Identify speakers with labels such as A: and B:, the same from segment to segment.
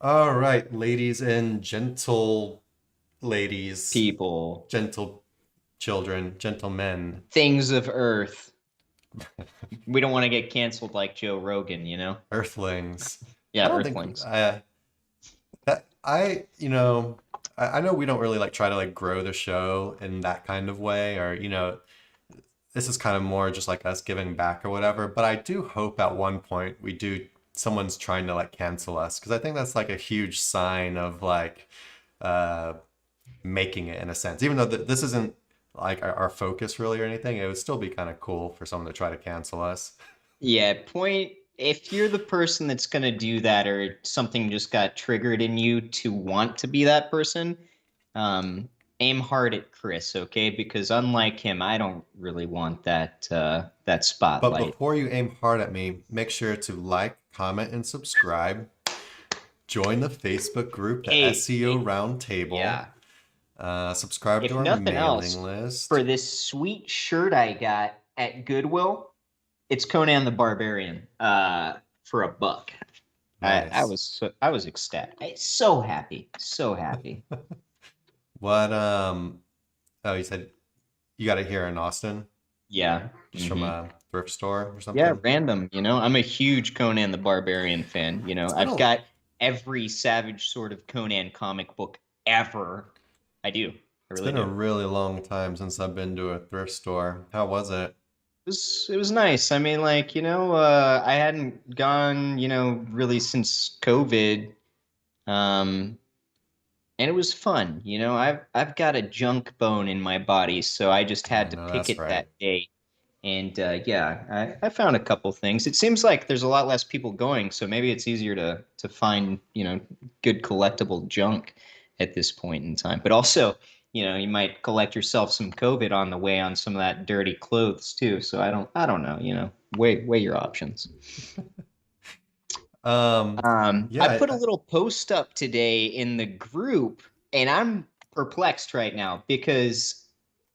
A: All right, ladies and gentle ladies,
B: People,
A: gentle children, gentlemen,
B: things of Earth. We don't want to get canceled like Joe Rogan, you know?
A: earthlings. I
B: Yeah,
A: don't think
B: Earthlings.
A: that I know we don't really like try to like grow the show in that kind of way, or this is kind of more just like us giving back or whatever. But I do hope at one point someone's trying to like cancel us, because I think that's like a huge sign of like uh making it in a sense. Even though this isn't like our focus really or anything, it would still be kind of cool for someone to try to cancel us.
B: Yeah, point if you're the person that's going to do that or something just got triggered in you to want to be that person, um, aim hard at Chris, okay? Because unlike him, I don't really want that
A: But
B: spotlight.
A: before you aim hard at me, make sure to like, comment, and subscribe. Join the Facebook group, the
B: Hey,
A: SEO Roundtable.
B: yeah.
A: Subscribe to
B: If
A: our
B: nothing
A: mailing
B: else, for
A: list.
B: this sweet shirt I got at Goodwill, it's Conan the Barbarian for $1.
A: Nice.
B: I was ecstatic. So happy. So happy.
A: What oh, you said you got it here in Austin,
B: Yeah.
A: just from
B: Hmm.
A: a thrift store or
B: Yeah,
A: something?
B: random, you know. I'm a huge Conan the Barbarian fan. You know,
A: It's been
B: I've
A: a
B: got every savage sort of Conan comic book ever. I do. I
A: it's
B: really
A: been a
B: do.
A: really long time since I've been to a thrift store. How was it?
B: It was nice. I mean, like, I hadn't gone, really since COVID. Um, and it was fun. I've got a junk bone in my body, so I just
A: I
B: had to
A: know
B: pick
A: that's
B: it
A: right.
B: that day. And yeah, I found a couple things. It seems like there's a lot less people going, so maybe it's easier to find, good collectible junk at this point in time. But also, you might collect yourself some COVID on the way on some of that dirty clothes too. So I don't know, weigh your options.
A: Um,
B: I
A: yeah,
B: put a little post up today in the group, and I'm perplexed right now because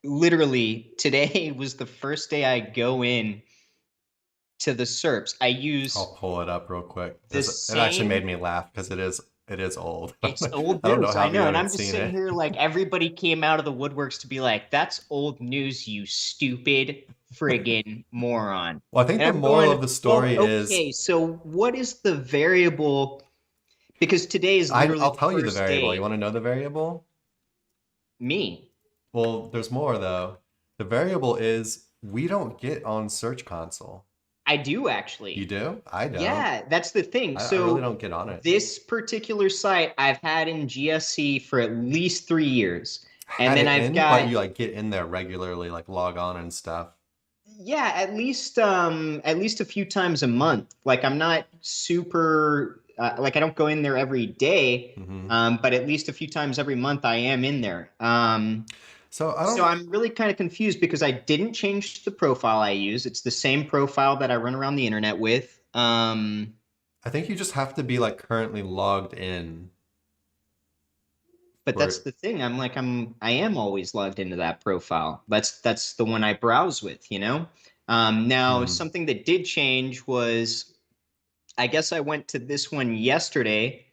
B: literally today was the first day I go in to the SERPs. I
A: I'll
B: use
A: pull it up real quick.
B: the
A: It actually made
B: same.
A: me laugh because it is old.
B: It's old
A: I don't know
B: news,
A: how
B: I
A: you
B: know, and
A: haven't
B: I'm just
A: seen
B: sitting
A: it.
B: here like everybody came out of the woodworks to be like, "That's old news, you stupid friggin' moron."
A: Well, I think
B: And
A: the
B: I'm
A: moral
B: going,
A: of the
B: "Well,
A: story is
B: okay, so what is the variable?" Because today is literally
A: I'll
B: the
A: tell you the
B: first
A: variable. You
B: day.
A: want to know the variable?
B: Me.
A: Well, there's more though. The variable is we don't get on Search Console.
B: I do
A: You
B: actually.
A: do? I don't.
B: Yeah, that's the thing.
A: I really
B: So
A: don't get on it.
B: this particular site I've had in GSC for at least 3 years. And
A: Had
B: then
A: it
B: I've
A: in, but
B: got,
A: you like get in there regularly, like log on and stuff.
B: yeah, at least a few times a month. Like I'm not super like I don't go in there every day,
A: Hmm.
B: but at least a few times every month I am in there.
A: So I
B: So
A: don't.
B: I'm really kind of confused because I didn't change the profile I use. It's the same profile that I run around the internet with.
A: I think you just have to be like currently logged in
B: But that's
A: for.
B: the thing. I am always logged into that profile. That's the one I browse with. Now
A: Hmm.
B: something that did change was I guess I went to this one yesterday,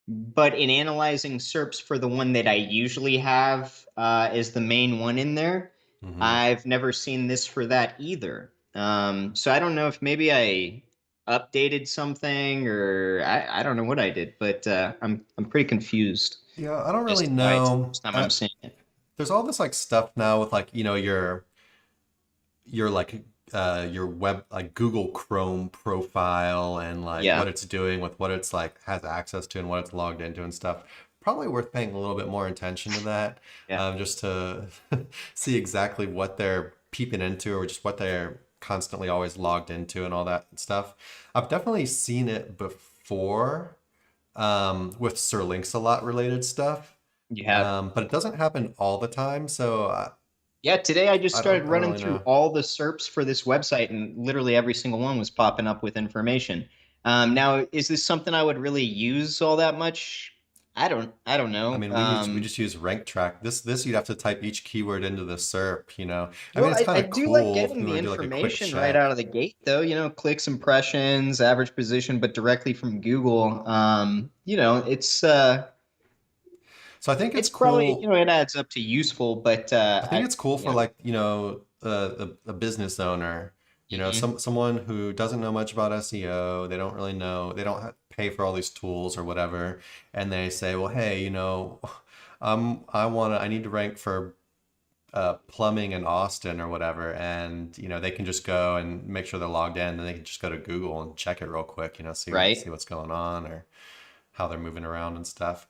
B: but in analyzing SERPs for the one that I usually have as the main one in there,
A: Hmm.
B: I've never seen this for that either. So I don't know if maybe I updated something or I don't know what I did, but I'm pretty confused
A: Yeah, I don't
B: as
A: really
B: to why it's the
A: know.
B: first time I'm seeing it.
A: There's all this like stuff now with like your like your web like Google Chrome profile and like
B: Yeah,
A: what it's doing with what it's like has access to and what it's logged into and stuff. Probably worth paying a little bit more attention to that,
B: yeah.
A: just to see exactly what they're peeping into or just what they're constantly always logged into and all that stuff. I've definitely seen it before, with Sir Links-a-Lot related stuff,
B: You have.
A: but it doesn't happen all the time. So
B: Yeah, today I just started
A: I don't
B: running
A: really
B: through
A: know.
B: all the SERPs for this website, and literally every single one was popping up with information. Now, is this something I would really use all that much? I don't
A: I
B: know.
A: mean, we just use rank track. This you'd have to type each keyword into the SERP, you know. I mean,
B: Well,
A: it's kind
B: I
A: of
B: do like
A: cool if
B: getting
A: we
B: the
A: were to do like a quick
B: information right out
A: check.
B: of the gate, though. Clicks, impressions, average position, but directly from Google.
A: So I think it's
B: It's probably,
A: cool.
B: it adds up to useful, but
A: I think it's cool for
B: yeah.
A: like, you know, a business owner, you know,
B: Mhm.
A: someone who doesn't know much about SEO, they don't really know, they don't pay for all these tools or whatever, and they say, well, hey, you know, I need to rank for plumbing in Austin or whatever, and you know, they can just go and make sure they're logged in, and they can just go to Google and check it real quick, you know, see
B: Right?
A: what's going on or how they're moving around and stuff.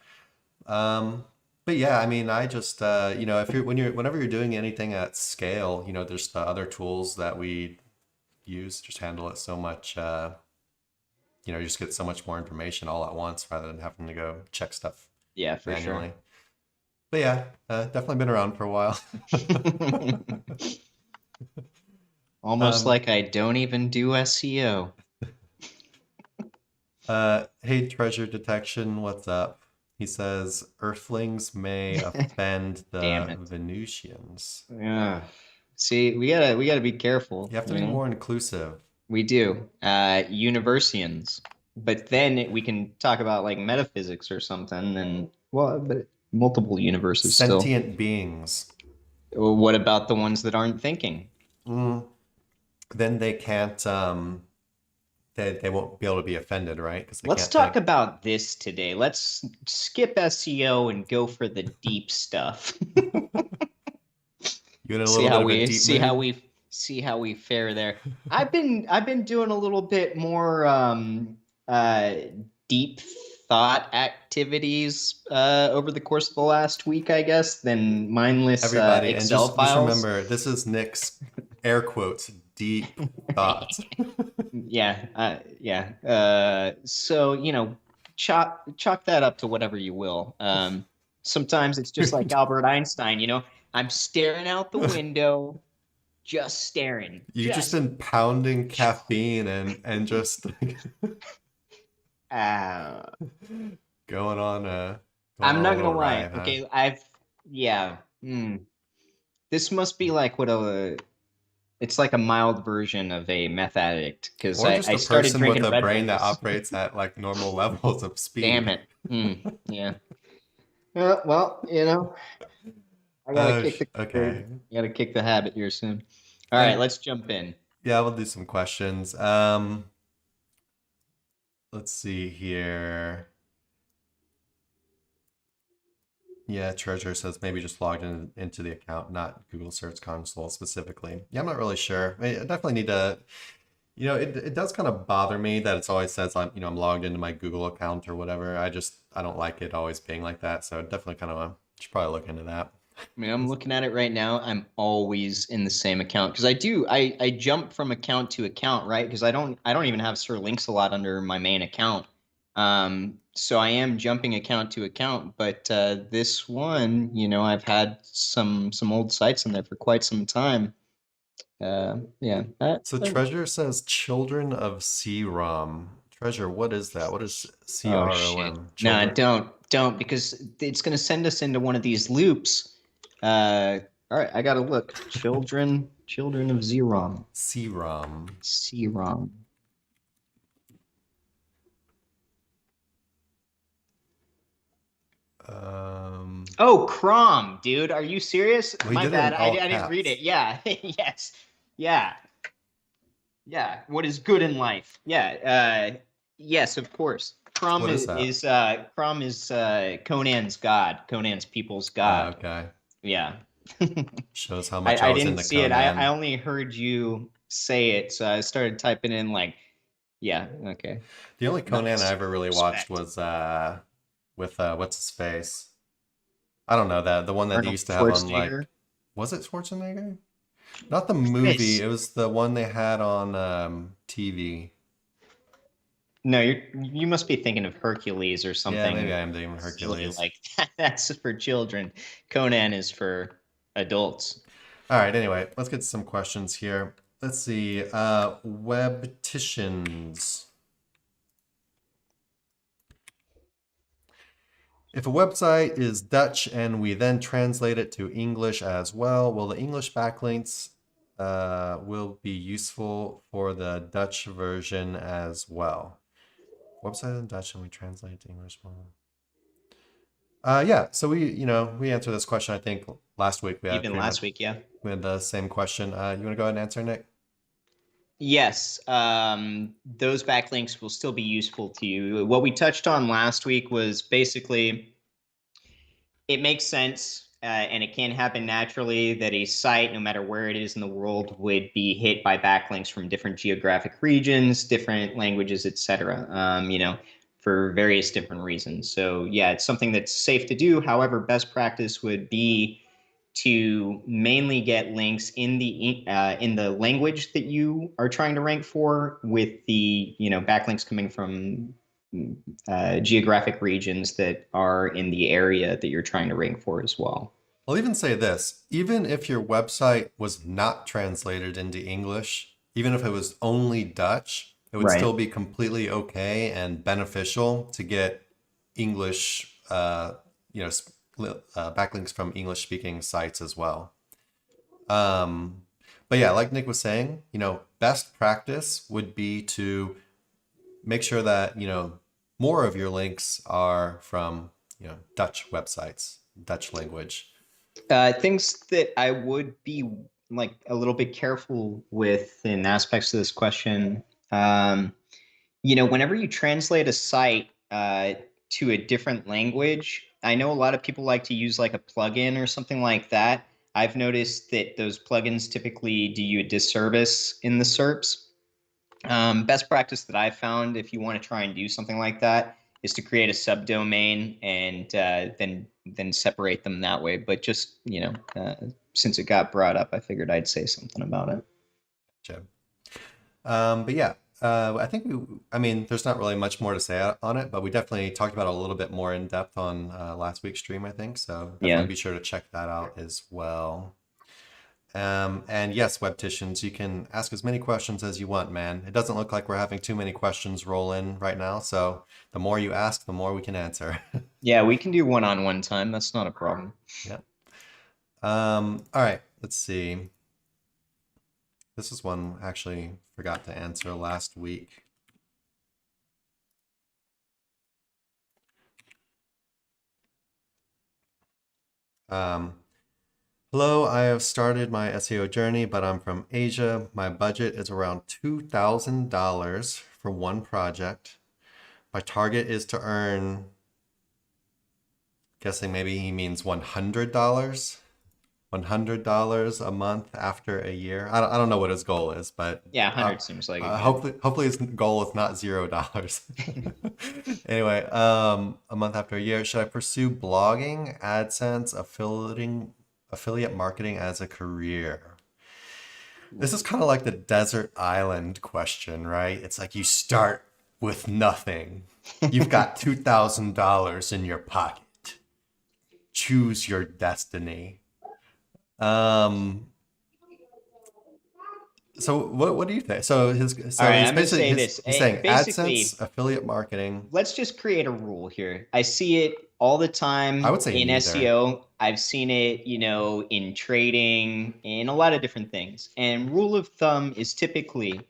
A: But yeah, I mean, I just you know, if whenever you're doing anything at scale, you know, there's the other tools that we use just handle it so much. You know, you just get so much more information all at once rather than having to go check stuff
B: Yeah, for sure.
A: manually. But yeah, definitely been around for a while.
B: Almost
A: Um,
B: like I don't even do SEO.
A: hey, treasure detection, what's up? He says Earthlings may offend
B: Damn
A: the
B: it.
A: Venusians.
B: Yeah. See, we gotta be careful,
A: You have to be more inclusive.
B: We do. Universians. But then we can talk about like metaphysics or something, and well, but multiple universes still.
A: Sentient beings.
B: Well, what about the ones that aren't thinking?
A: Mm, then they can't they won't be able to be offended, right? Because they
B: Let's
A: can't
B: talk
A: think.
B: about this today. Let's skip SEO and go for the deep stuff.
A: You in a
B: see
A: little bit
B: how
A: of a
B: we
A: deep
B: see how
A: mood?
B: we see how we fare there. I've been doing a little bit more uh deep thought activities over the course of the last week, I guess, than mindless
A: Everybody, and
B: Excel
A: just
B: files.
A: remember, this is Nick's air quotes deep thoughts.
B: Yeah. So chalk that up to whatever you will. Sometimes it's just like Albert Einstein. I'm staring out the window, just staring,
A: You've just
B: just.
A: been pounding caffeine and just
B: Uh,
A: going on a
B: I'm not gonna
A: little
B: lie.
A: ride, huh?
B: Okay, yeah. This must be like it's like a mild version of a meth addict because
A: Or just
B: I
A: a
B: started
A: person with
B: drinking
A: a
B: Red
A: brain that
B: Bulls.
A: operates at like normal levels of
B: Damn
A: speed.
B: it. Yeah. Well, I gotta kick the
A: Okay.
B: I gotta kick the habit here soon. All right,
A: And
B: let's jump in.
A: yeah, we'll do some questions. Let's see here. Yeah, Treasure says maybe just logged into the account, not Google Search Console specifically. Yeah, I'm not really sure. I definitely need to, you know, it does kind of bother me that it's always says I'm logged into my Google account or whatever. I don't like it always being like that. So definitely kind of should probably look into that.
B: I mean, I'm looking at it right now. I'm always in the same account because I jump from account to account, right? Because I don't even have Sir Links a lot under my main account. So I am jumping account to account, but this one, I've had some old sites in there for quite some time. Yeah.
A: So Treasure says Children of CROM. Treasure, what is that? What is
B: Oh shit.
A: CROM?
B: Nah,
A: Children
B: don't because it's gonna send us into one of these loops. All right, I gotta look. Children of Zerom.
A: CROM.
B: Serom. Oh, Crom, dude. Are you serious?
A: Well, he
B: My
A: did it
B: bad.
A: in
B: I
A: all
B: didn't read
A: caps.
B: it. Yeah. Yes. Yeah. Yeah. What is good in life? Yeah. Yes, of course. Crom
A: What is that?
B: is Conan's god. Conan's people's god.
A: Okay.
B: Yeah.
A: Shows how much I
B: I
A: was
B: didn't
A: into
B: see it. I
A: Conan.
B: only heard you say it, so I started typing in like, yeah, okay.
A: The only Conan I
B: Nice.
A: ever really watched
B: Respect.
A: was with what's his face? I don't know that the one that they
B: Arnold
A: used to have on
B: Schwarzenegger.
A: like was it Schwarzenegger? Not the movie.
B: Chris.
A: It was the one they had on TV.
B: No, you must be thinking of Hercules or
A: Yeah, maybe
B: something
A: I am thinking of
B: silly
A: Hercules.
B: like that. That's for children. Conan is for adults.
A: All right, anyway, let's get to some questions here. Let's see. Webticians. If a website is Dutch and we then translate it to English as well, will the English backlinks will be useful for the Dutch version as well? Website in Dutch and we translate it to English. Yeah. So we answered this question. I think last week we had
B: Even
A: pretty much
B: last week, yeah.
A: we had the same question. You want to go ahead and answer, Nick?
B: Yes, those backlinks will still be useful to you. What we touched on last week was basically it makes sense and it can happen naturally that a site, no matter where it is in the world, would be hit by backlinks from different geographic regions, different languages, etc. For various different reasons. So yeah, it's something that's safe to do. However, best practice would be to mainly get links in the language that you are trying to rank for, with the backlinks coming from geographic regions that are in the area that you're trying to rank for as well.
A: I'll even say this, even if your website was not translated into English, even if it was only Dutch, it would
B: Right.
A: still be completely okay and beneficial to get English, backlinks from English speaking sites as well. But yeah, like Nick was saying, best practice would be to make sure that, more of your links are from, Dutch websites, Dutch language.
B: Things that I would be like a little bit careful with in aspects of this question. Whenever you translate a site to a different language, I know a lot of people like to use like a plugin or something like that. I've noticed that those plugins typically do you a disservice in the SERPs. Best practice that I've found, if you want to try and do something like that, is to create a subdomain and then separate them that way. But just since it got brought up, I figured I'd say something about it.
A: Jeb. But yeah, I mean, there's not really much more to say on it, but we definitely talked about it a little bit more in depth on last week's stream, I think. So definitely
B: Yeah.
A: be sure to check that out as well. And yes, Webticians, you can ask as many questions as you want, man. It doesn't look like we're having too many questions roll in right now. So the more you ask, the more we can answer.
B: Yeah, we can do one-on-one time. That's not a problem.
A: Yeah. All right, let's see. This is one I actually forgot to answer last week. Hello, I have started my SEO journey, but I'm from Asia. My budget is around $2,000 for one project. My target is to earn, guessing maybe he means $100. $100 a month after a year. I don't know what his goal is, but
B: Yeah, 100 seems like a good.
A: hopefully his goal is not $0. Anyway, a month after a year, should I pursue blogging, AdSense, affiliate marketing as a career? This is kind of like the desert island question, right? It's like you start with nothing. You've got $2,000 in your pocket. Choose your destiny. So what do you think? So
B: All right,
A: he's
B: I'm gonna
A: basically
B: say this.
A: he's saying
B: Basically,
A: AdSense, affiliate marketing.
B: let's just create a rule here. I see it all the
A: I
B: time
A: would say
B: in
A: neither.
B: SEO. I've seen it, in trading, in a lot of different things. And rule of thumb is typically,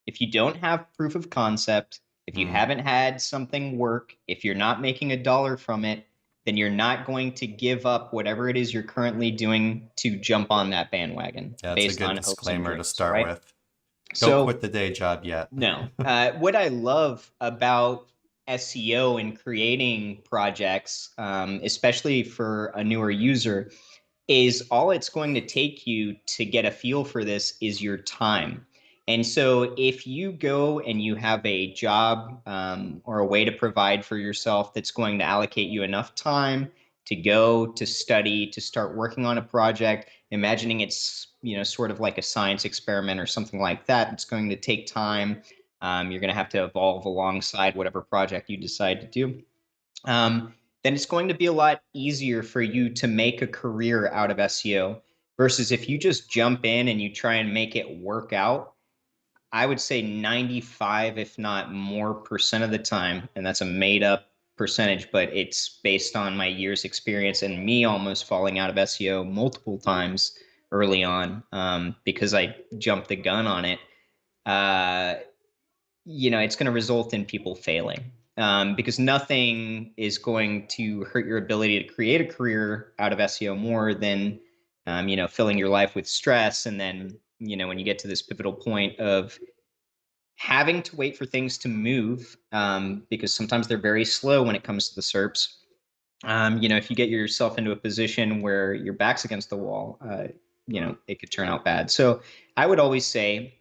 B: if you don't have proof of concept, if you
A: Hmm.
B: haven't had something work, if you're not making a dollar from it, then you're not going to give up whatever it is you're currently doing to jump on that bandwagon
A: Yeah, it's a
B: based
A: good
B: on hopes and
A: disclaimer to
B: dreams,
A: start
B: right?
A: with. Don't
B: So
A: quit the day job yet.
B: no. What I love about SEO and creating projects, especially for a newer user, is all it's going to take you to get a feel for this is your time. And so if you go and you have a job or a way to provide for yourself that's going to allocate you enough time to go to study, to start working on a project, imagining it's, sort of like a science experiment or something like that, it's going to take time. You're going to have to evolve alongside whatever project you decide to do. Then it's going to be a lot easier for you to make a career out of SEO versus if you just jump in and you try and make it work out. I would say 95, if not more percent of the time, and that's a made up percentage, but it's based on my years experience and me almost falling out of SEO multiple times early on, because I jumped the gun on it. Uh, it's going to result in people failing, because nothing is going to hurt your ability to create a career out of SEO more than, filling your life with stress. And then, when you get to this pivotal point of having to wait for things to move, because sometimes they're very slow when it comes to the SERPs. If you get yourself into a position where your back's against the wall, it could turn out bad. So I would always say,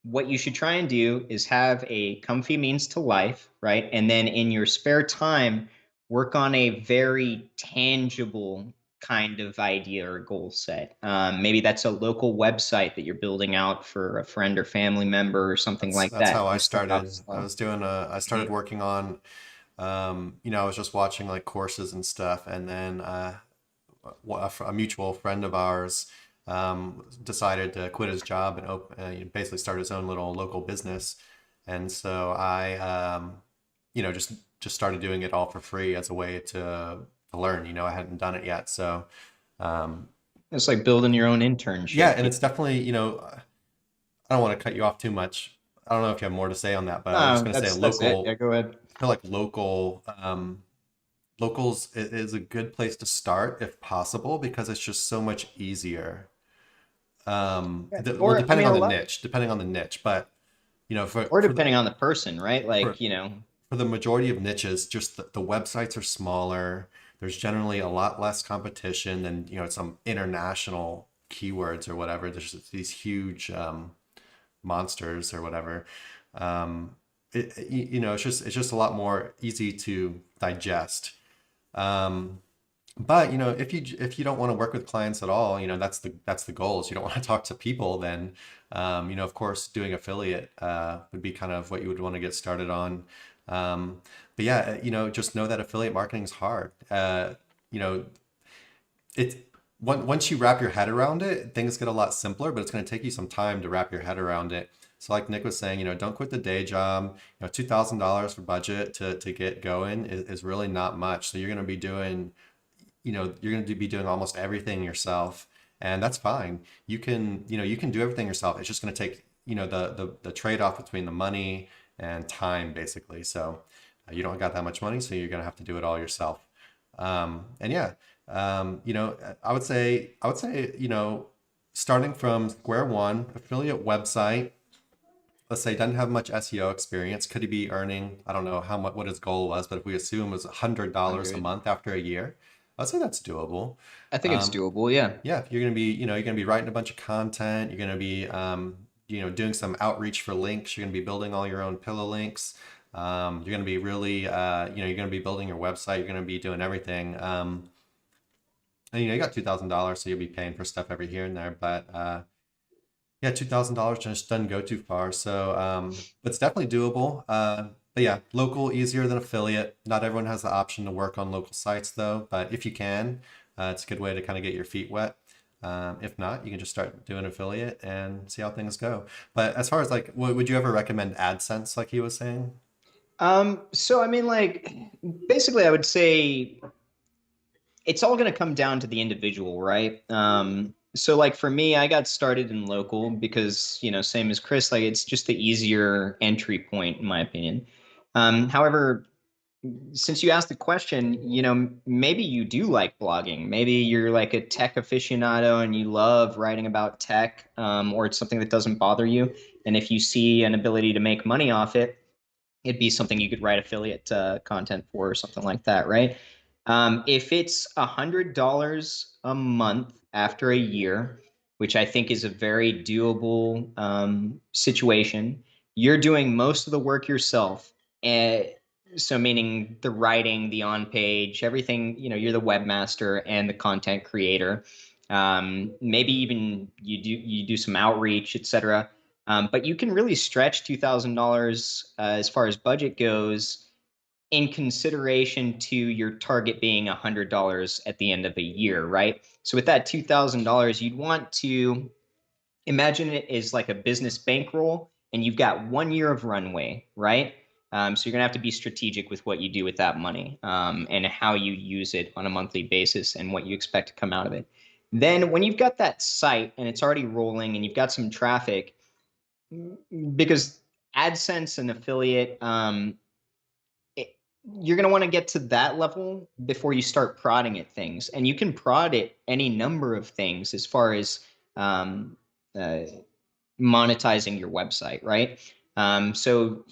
B: what you should try and do is have a comfy means to life, right? And then in your spare time, work on a very tangible kind of idea or goal set. Maybe that's a local website that you're building out for a friend or family member or something
A: That's
B: like
A: that's
B: that.
A: how I
B: You start off
A: started.
B: slow.
A: I started working on, I was just watching like courses and stuff, and then a mutual friend of ours decided to quit his job and basically start his own little local business. And so I, just started doing it all for free as a way to learn. I hadn't done it yet, so um,
B: It's like building your own
A: yeah,
B: internship.
A: and it's definitely, I don't want to cut you off too much. I don't know if you have more to say on that, but I was just
B: No,
A: going to say
B: that's it. Yeah,
A: local.
B: go ahead.
A: I feel like locals is a good place to start if possible because it's just so much easier.
B: Yeah.
A: Well,
B: Or I mean, a lot,
A: depending on the niche, but for
B: or depending on the person, right?
A: for
B: Like,
A: for the majority of niches, just the websites are smaller. There's generally a lot less competition than some international keywords or whatever. There's just these huge monsters or whatever. Um, it's just a lot more easy to digest. Um, but if you don't want to work with clients at all, that's the goal. Is you don't want to talk to people, then of course doing affiliate would be kind of what you would want to get started on. But yeah, just know that affiliate marketing is hard. You know, it once you wrap your head around it, things get a lot simpler, but it's going to take you some time to wrap your head around it. So like Nick was saying, don't quit the day job. $2,000 for budget to get going is really not much. So you're going to be doing almost everything yourself, and that's fine. You can do everything yourself. It's just going to take, the trade-off between the money and time, basically. So you don't got that much money, so you're going to have to do it all yourself. And yeah, I would say, starting from square one, affiliate website, let's say doesn't have much SEO experience. Could he be earning, I don't know how much, what his goal was, but if we assume it was $100 a
B: 100.
A: month after a year, I'd say that's doable.
B: I think it's
A: Um,
B: doable. Yeah.
A: yeah, if you're gonna be writing a bunch of content, you're gonna be, doing some outreach for links. You're gonna be building all your own pillow links. You're gonna be really, you're gonna be building your website. You're gonna be doing everything. And you got $2,000, so you'll be paying for stuff every here and there. But yeah, $2,000 just doesn't go too far. So, but it's definitely doable. But yeah, local easier than affiliate. Not everyone has the option to work on local sites though. But if you can, it's a good way to kind of get your feet wet. If not, you can just start doing affiliate and see how things go. But as far as like, would you ever recommend AdSense, like he was saying?
B: So I mean, like, basically, I would say it's all going to come down to the individual, right? So like for me, I got started in local because, same as Chris, like it's just the easier entry point, in my opinion. However, since you asked the question, maybe you do like blogging. Maybe you're like a tech aficionado and you love writing about tech, or it's something that doesn't bother you. And if you see an ability to make money off it, it'd be something you could write affiliate content for or something like that, right? If it's $100 a month after a year, which I think is a very doable situation, you're doing most of the work yourself. And so meaning the writing, the on page, everything, you're the webmaster and the content creator. Maybe even you do some outreach, etc. But you can really stretch $2,000 as far as budget goes, in consideration to your target being $100 at the end of a year, right? So with that $2,000, you'd want to imagine it as like a business bankroll, and you've got 1 year of runway, right? So you're going to have to be strategic with what you do with that money, and how you use it on a monthly basis and what you expect to come out of it. Then when you've got that site and it's already rolling and you've got some traffic, because AdSense and affiliate, you're going to want to get to that level before you start prodding at things. And you can prod at any number of things as far as um, uh, monetizing your website, right? So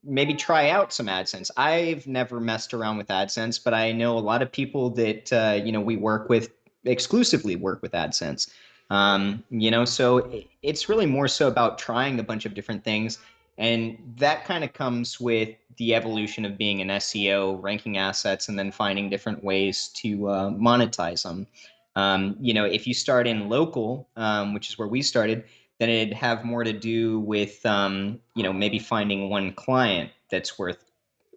B: maybe try out some AdSense. I've never messed around with AdSense, but I know a lot of people that we work with exclusively work with AdSense. So it's really more so about trying a bunch of different things, and that kind of comes with the evolution of being an SEO, ranking assets, and then finding different ways to monetize them. If you start in local, which is where we started, then it'd have more to do with maybe finding one client that's worth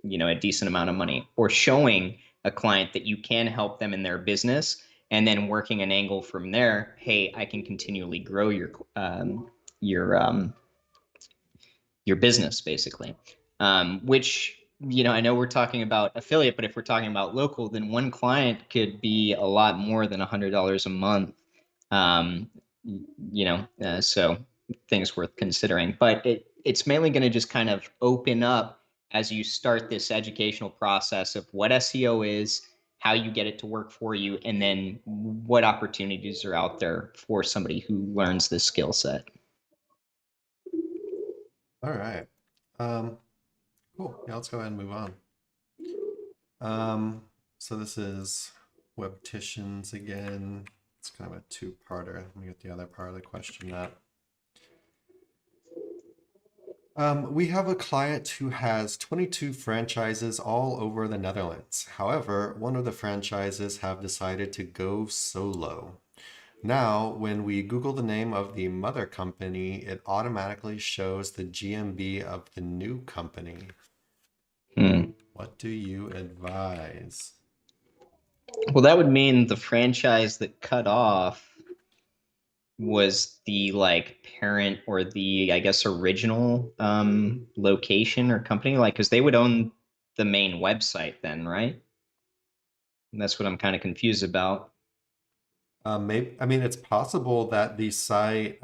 B: a decent amount of money, or showing a client that you can help them in their business, and then working an angle from there. Hey, I can continually grow your your business, basically. Which, I know we're talking about affiliate, but if we're talking about local, then one client could be a lot more than $100 a month. um, so things worth considering. But it's mainly going to just kind of open up as you start this educational process of what SEO is, how you get it to work for you, and then what opportunities are out there for somebody who learns this skill set.
A: All right. Um, cool. Yeah, let's go ahead and move on. So this is Webticians again. It's kind of a two-parter. Let me get the other part of the question up. We have a client who has 22 franchises all over the Netherlands. However, one of the franchises have decided to go solo. Now, when we Google the name of the mother company, it automatically shows the GMB of the new company. What do you advise?
B: Well, that would mean the franchise that cut off was the parent, or the, I guess, original location or company, because they would own the main website then, right? And that's what I'm kind of confused about.
A: Maybe, I mean, it's possible that the site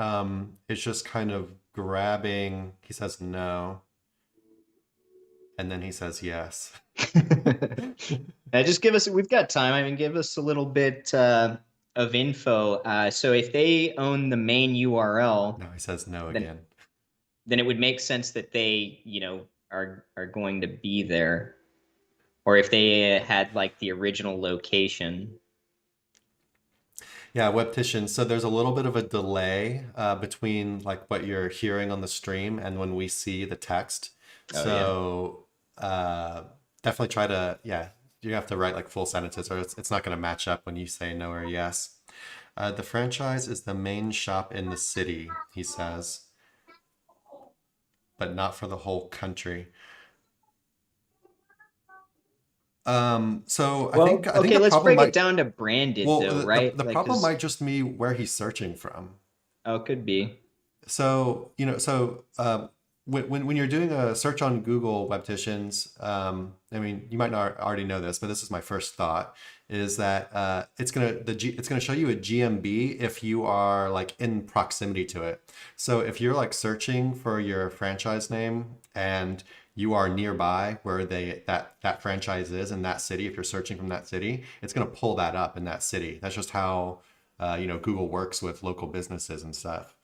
A: is just kind of grabbing. He says no, and then he says yes.
B: Just give us, we've got time. I mean, give us a little bit of info. So if they own the main URL,
A: No, he says no
B: then
A: again.
B: then it would make sense that they, are going to be there. Or if they had the original location.
A: Yeah, Webtician. So there's a little bit of a delay between like what you're hearing on the stream and when we see the text.
B: Oh yeah.
A: So definitely try to, yeah, you have to write like full sentences or it's not going to match up when you say no or yes. The franchise is the main shop in the city, he says, but not for the whole country. So
B: Well,
A: I think
B: okay,
A: the
B: let's
A: problem
B: break it
A: might,
B: down to branded
A: well,
B: though, right?
A: the problem
B: Because
A: might just be where he's searching from.
B: oh, it could be.
A: So, when you're doing a search on Google Webticians, I mean, you might not already know this, but this is my first thought, is that it's gonna show you a GMB if you are like in proximity to it. So if you're like searching for your franchise name and you are nearby where that franchise is in that city, if you're searching from that city, it's gonna pull that up in that city. That's just how Google works with local businesses and stuff.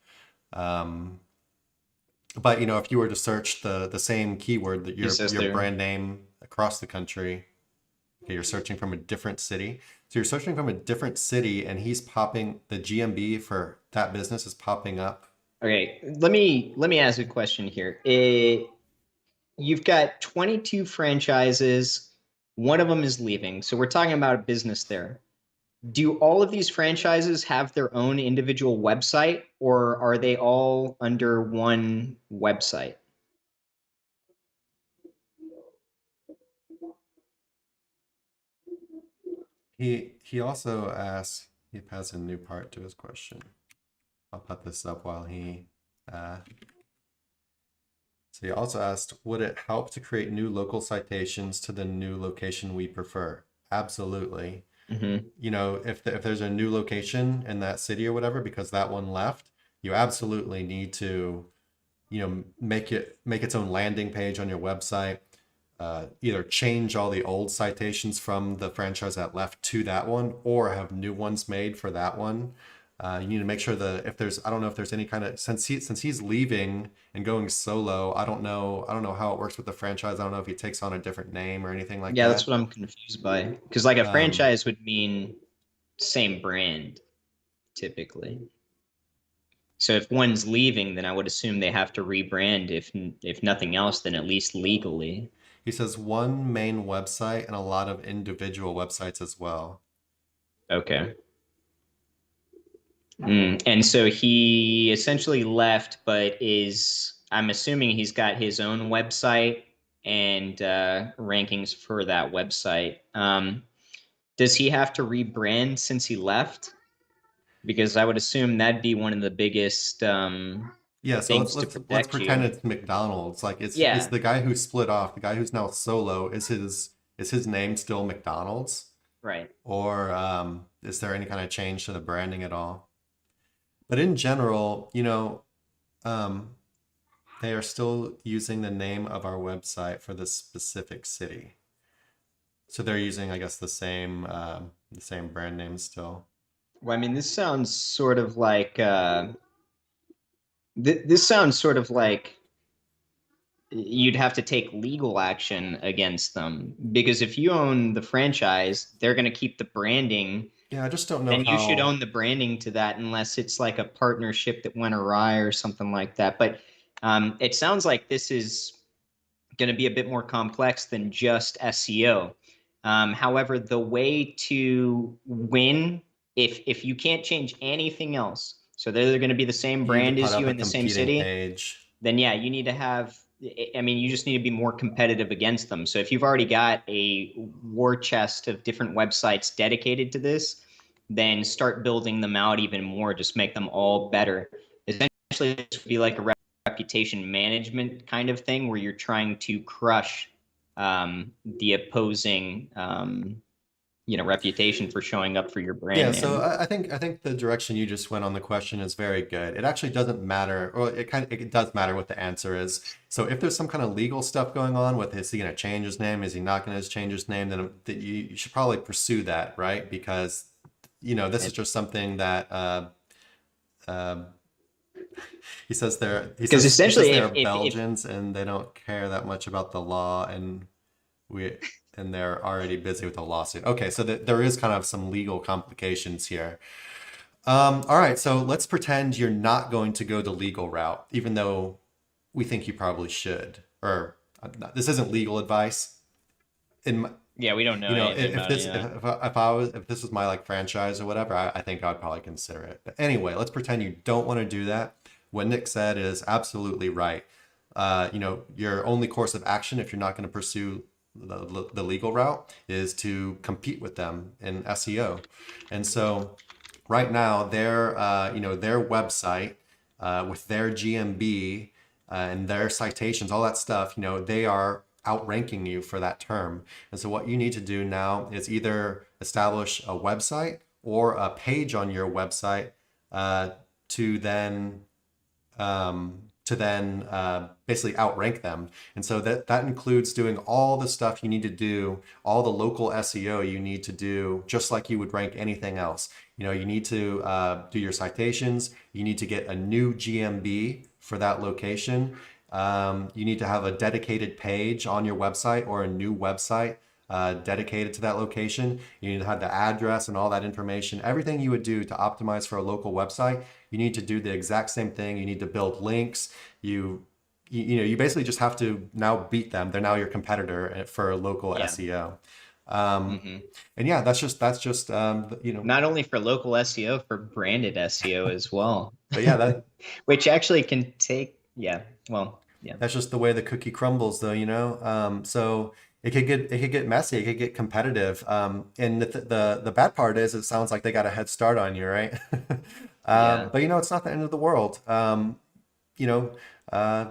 A: Um, but if you were to search the same keyword that
B: He says
A: your
B: there.
A: brand name across the country, okay, you're searching from a different city. So you're searching from a different city, and he's popping the GMB for that business is popping up.
B: Okay, let me ask a question here. You've got 22 franchises. One of them is leaving, so we're talking about a business there. Do all of these franchises have their own individual website, or are they all under one website?
A: He also asks. He has a new part to his question. I'll put this up while he So he also asked, would it help to create new local citations to the new location we prefer? Absolutely.
B: Hmm.
A: If there's a new location in that city or whatever, because that one left, you absolutely need to, make its own landing page on your website. Either change all the old citations from the franchise that left to that one, or have new ones made for that one. You need to make sure that if there's, I don't know if there's any kind of, since he's leaving and going solo, I don't know how it works with the franchise. I don't know if he takes on a different name or anything like
B: Yeah, that's
A: that.
B: what I'm confused by. Because like a
A: Um,
B: franchise would mean same brand typically. So if one's leaving, then I would assume they have to rebrand. If nothing else, then at least legally.
A: he says one main website and a lot of individual websites as well.
B: Okay. And so he essentially left, but I'm assuming he's got his own website and rankings for that website. Does he have to rebrand since he left? Because I would assume that'd be one of the biggest
A: Yeah, so let's
B: things to
A: let's let's
B: protect
A: pretend
B: you.
A: it's McDonald's. Like it's
B: Yeah,
A: the guy who split off, the guy who's now solo. Is his name still McDonald's,
B: right.
A: or is there any kind of change to the branding at all? But in general, um, they are still using the name of our website for this specific city. So they're using, I guess, the same brand name still.
B: Well, I mean, this sounds sort of like this sounds sort of like you'd have to take legal action against them because if you own the franchise, they're going to keep the branding.
A: Yeah, I just don't know
B: Then you should
A: how.
B: own the branding to that unless it's like a partnership that went awry or something like that. But it sounds like this is going to be a bit more complex than just SEO. However, the way to win, if you can't change anything else, so they're going to be the same
A: You need to
B: brand
A: put
B: as
A: up
B: you
A: a
B: in the same
A: competing
B: city,
A: page.
B: then yeah, you need to have. I mean, you just need to be more competitive against them. So if you've already got a war chest of different websites dedicated to this, then start building them out even more. Just make them all better. Essentially, this would be like a reputation management kind of thing where you're trying to crush the opposing, reputation for showing up for your
A: Yeah,
B: brand
A: so
B: name.
A: I think the direction you just went on the question is very good. It actually doesn't matter, or it does matter what the answer is. So if there's some kind of legal stuff going on with, is he going to change his name? Is he not going to change his name? Then you should probably pursue that, right? Because this is just something that uh,
B: Because
A: he says
B: essentially,
A: they are
B: if
A: Belgians and they don't care that much about the law, and we and they're already busy with a lawsuit. Okay, so there is kind of some legal complications here. All right, so let's pretend you're not going to go the legal route, even though we think you probably should. Or this isn't legal advice. In my,
B: yeah, we don't know anything
A: if
B: about it.
A: this
B: Yeah.
A: if this was my like franchise or whatever, I think I'd probably consider it. But anyway, let's pretend you don't want to do that. What Nick said is absolutely right. Your only course of action if you're not going to pursue the legal route is to compete with them in SEO. And so right now their website with their GMB and their citations, all that stuff, they are outranking you for that term. And so what you need to do now is either establish a website or a page on your website uh, to then basically outrank them. And so that includes doing all the stuff you need to do, all the local SEO you need to do, just like you would rank anything else. You need to do your citations. You need to get a new GMB for that location. You need to have a dedicated page on your website or a new website dedicated to that location. You need to have the address and all that information. Everything you would do to optimize for a local website, you need to do the exact same thing. You need to build links. You basically just have to now beat them. They're now your competitor for local
B: Yeah.
A: SEO. Um,
B: Hmm.
A: and yeah, that's just.
B: Not only for local SEO, for branded SEO as well,
A: But yeah,
B: which actually can take, yeah, well, yeah,
A: that's just the way the cookie crumbles, though. So it could get messy, it could get competitive. And the bad part is, it sounds like they got a head start on you, right?
B: yeah.
A: But it's not the end of the world. You know, uh,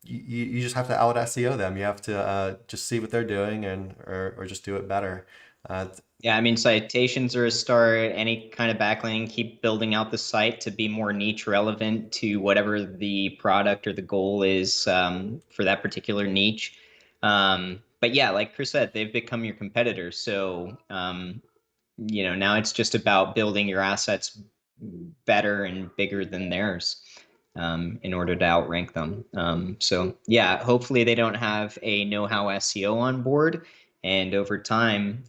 A: you just have to out SEO them. You have to just see what they're doing and or just do it better. Uh,
B: Yeah, I mean, citations are a start. Any kind of backlinking, keep building out the site to be more niche relevant to whatever the product or the goal is for that particular niche. But yeah, like Chris said, they've become your competitors. So, now it's just about building your assets better and bigger than theirs in order to outrank them. So yeah, hopefully they don't have a know-how SEO on board, and over time,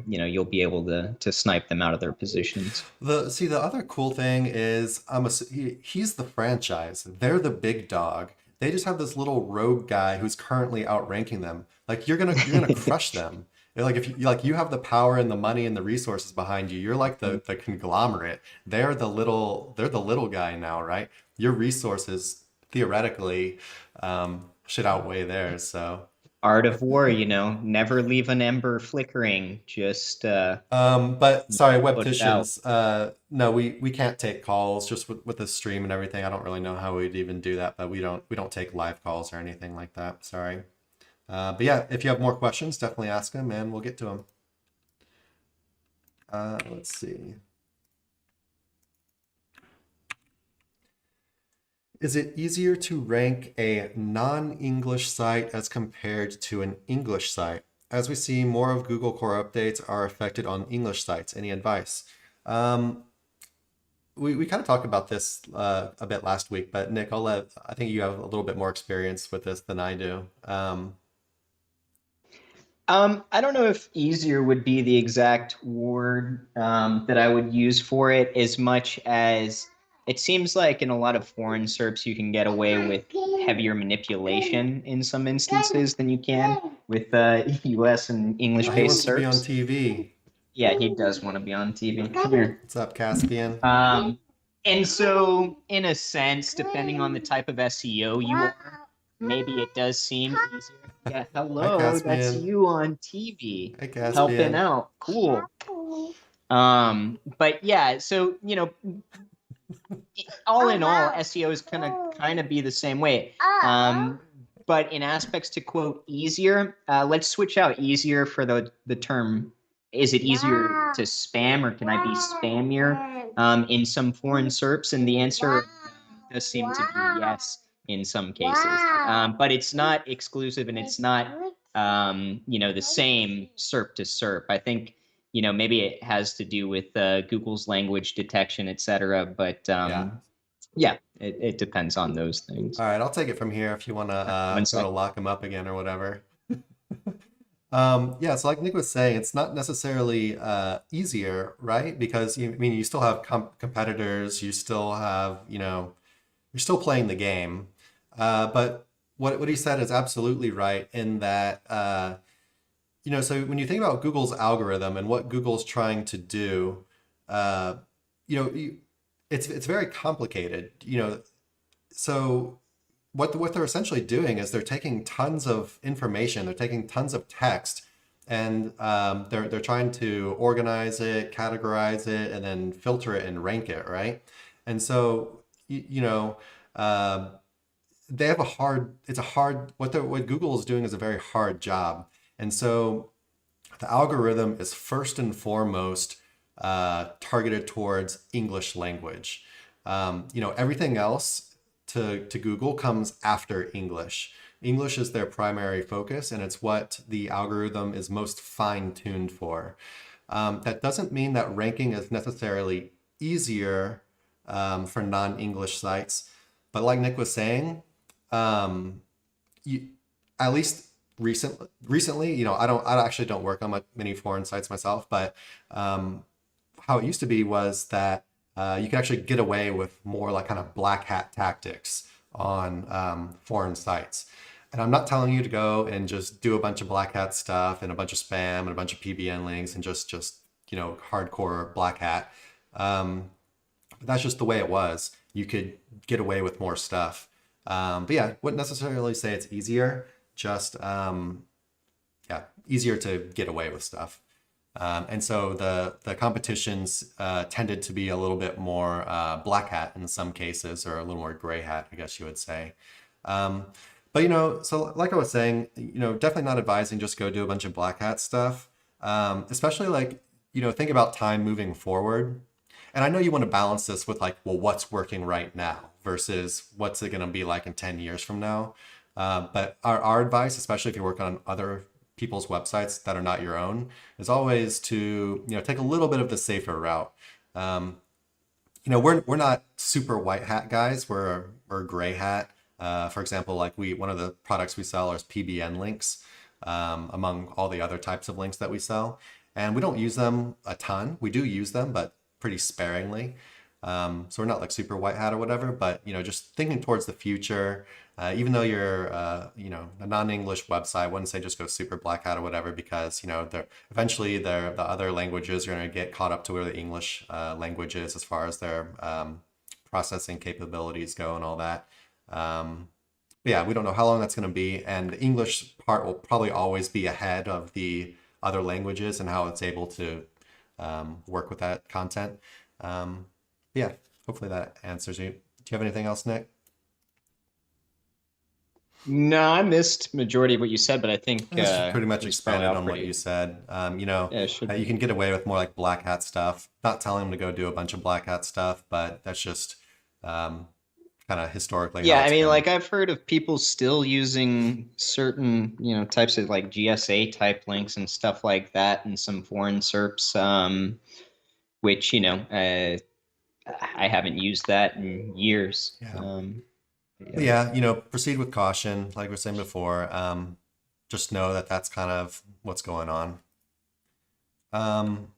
B: you'll be able to snipe them out of their positions.
A: the other cool thing is he's the franchise. They're the big dog. They just have this little rogue guy who's currently outranking them. Like you're gonna crush them. Like if you have the power and the money and the resources behind you, you're like the conglomerate. They're the little guy now, right? Your resources theoretically should outweigh theirs. So
B: Art of war, never leave an ember flickering. Just
A: but sorry,
B: put it out.
A: webticians. No, we can't take calls just with the stream and everything. I don't really know how we'd even do that, but we don't take live calls or anything like that. Sorry. But yeah, if you have more questions, definitely ask them and we'll get to them. Let's see. Is it easier to rank a non-English site as compared to an English site? As we see, more of Google core updates are affected on English sites. Any advice? Um, we kind of talked about this a bit last week, but Nick, I think you have a little bit more experience with this than I do.
B: I don't know if easier would be the exact word that I would use for it, as much as it seems like in a lot of foreign SERPs you can get away with heavier manipulation in some instances than you can with US and
A: He
B: English-based
A: wants to be on
B: SERPs.
A: TV.
B: Yeah, he does want to be on TV. Come here.
A: What's up, Caspian?
B: And so, in a sense, depending on the type of SEO you are, maybe it does seem easier. Yeah,
A: Hi,
B: hello, that's
A: Caspian.
B: you on TV,
A: Hey,
B: helping
A: Caspian.
B: out. Cool. But yeah, so all in all, SEO is gonna kind of be the same way. But in aspects to quote easier, let's switch out easier for the term. Is it easier to spam, or can I be spammier in some foreign SERPs? And the answer does seem to be yes in some cases. But it's not exclusive, and it's not the same SERP to SERP. I think maybe it has to do with Google's language detection, et cetera. But
A: Yeah.
B: yeah, it depends on those things.
A: All right, I'll take it from here if you wanna
B: One
A: if you wanna
B: sec.
A: lock him up again or whatever. Yeah, so like Nick was saying, it's not necessarily easier, right? Because you still have competitors, you still have, you're still playing the game. But what he said is absolutely right in that, so when you think about Google's algorithm and what Google's trying to do, uh, it's very complicated. So what they're essentially doing is they're taking tons of information, they're taking tons of text, and they're trying to organize it, categorize it, and then filter it and rank it, right? And so uh, they have what Google is doing is a very hard job. And so the algorithm is first and foremost targeted towards English language. Everything else to Google comes after English. English is their primary focus, and it's what the algorithm is most fine-tuned for. That doesn't mean that ranking is necessarily easier for non-English sites, but like Nick was saying, you, at least recently, I actually don't work on many foreign sites myself, but how it used to be was that you could actually get away with more like kind of black hat tactics on foreign sites. And I'm not telling you to go and just do a bunch of black hat stuff and a bunch of spam and a bunch of PBN links and just hardcore black hat. But that's just the way it was. You could get away with more stuff. But yeah, wouldn't necessarily say it's easier, just easier to get away with stuff. And so the competitions tended to be a little bit more black hat in some cases, or a little more gray hat, I guess you would say. But you know, so like I was saying, you know, definitely not advising just go do a bunch of black hat stuff. Especially like, you know, think about time moving forward. And I know you want to balance this with like, well, what's working right now versus what's it going to be like in 10 years from now. But our advice, especially if you work on other people's websites that are not your own, is always to, you know, take a little bit of the safer route. Um, you know, we're not super white hat guys. We're gray hat. For example, like one of the products we sell is PBN links, among all the other types of links that we sell, and we don't use them a ton. We do use them, but pretty sparingly. So we're not like super white hat or whatever, but you know, just thinking towards the future. Even though you're, you know, a non-English website, I wouldn't say just go super black hat or whatever, because you know, eventually the other languages are going to get caught up to where the English language is as far as their processing capabilities go and all that. But yeah, we don't know how long that's going to be, and the English part will probably always be ahead of the other languages and how it's able to work with that content. Yeah, hopefully that answers you. Do you have anything else, Nick?
B: No, I missed majority of what you said, but I think
A: That's pretty much
B: you spelled it
A: expanded
B: out
A: on what you
B: pretty.
A: said. You know,
B: Yeah, it should
A: you
B: be.
A: can get away with more like black hat stuff. Not telling them to go do a bunch of black hat stuff, but that's just kind of historically how
B: Yeah, I
A: it's
B: mean,
A: been.
B: like I've heard of people still using certain, types of like GSA type links and stuff like that, and some foreign SERPs, which I haven't used that in years.
A: Yeah. But
B: Yeah.
A: yeah, you know, proceed with caution, like we were saying before. Just know that that's kind of what's going on. Um,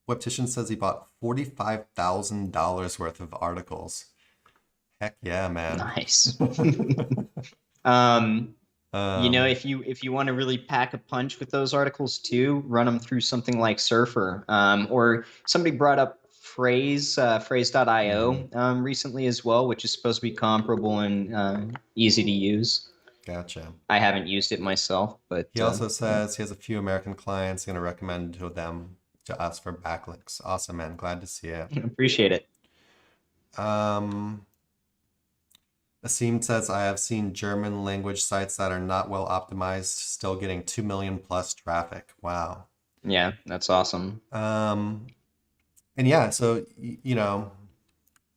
A: Webtician says he bought $45,000 worth of articles. Heck yeah, man.
B: Nice. Um,
A: Um,
B: if you want to really pack a punch with those articles too, run them through something like Surfer. Or somebody brought up
A: mhm,
B: phrase.io recently as well, which is supposed to be comparable and easy to use.
A: gotcha.
B: I haven't used it myself, but
A: He also
B: yeah,
A: says he has a few American clients going to recommend to them to us for backlinks. Awesome, man. Glad to see it.
B: appreciate it.
A: Um, Asim says I have seen German language sites that are not well optimized, still getting 2 million plus traffic. Wow.
B: Yeah, that's awesome.
A: Um, and yeah, so you know,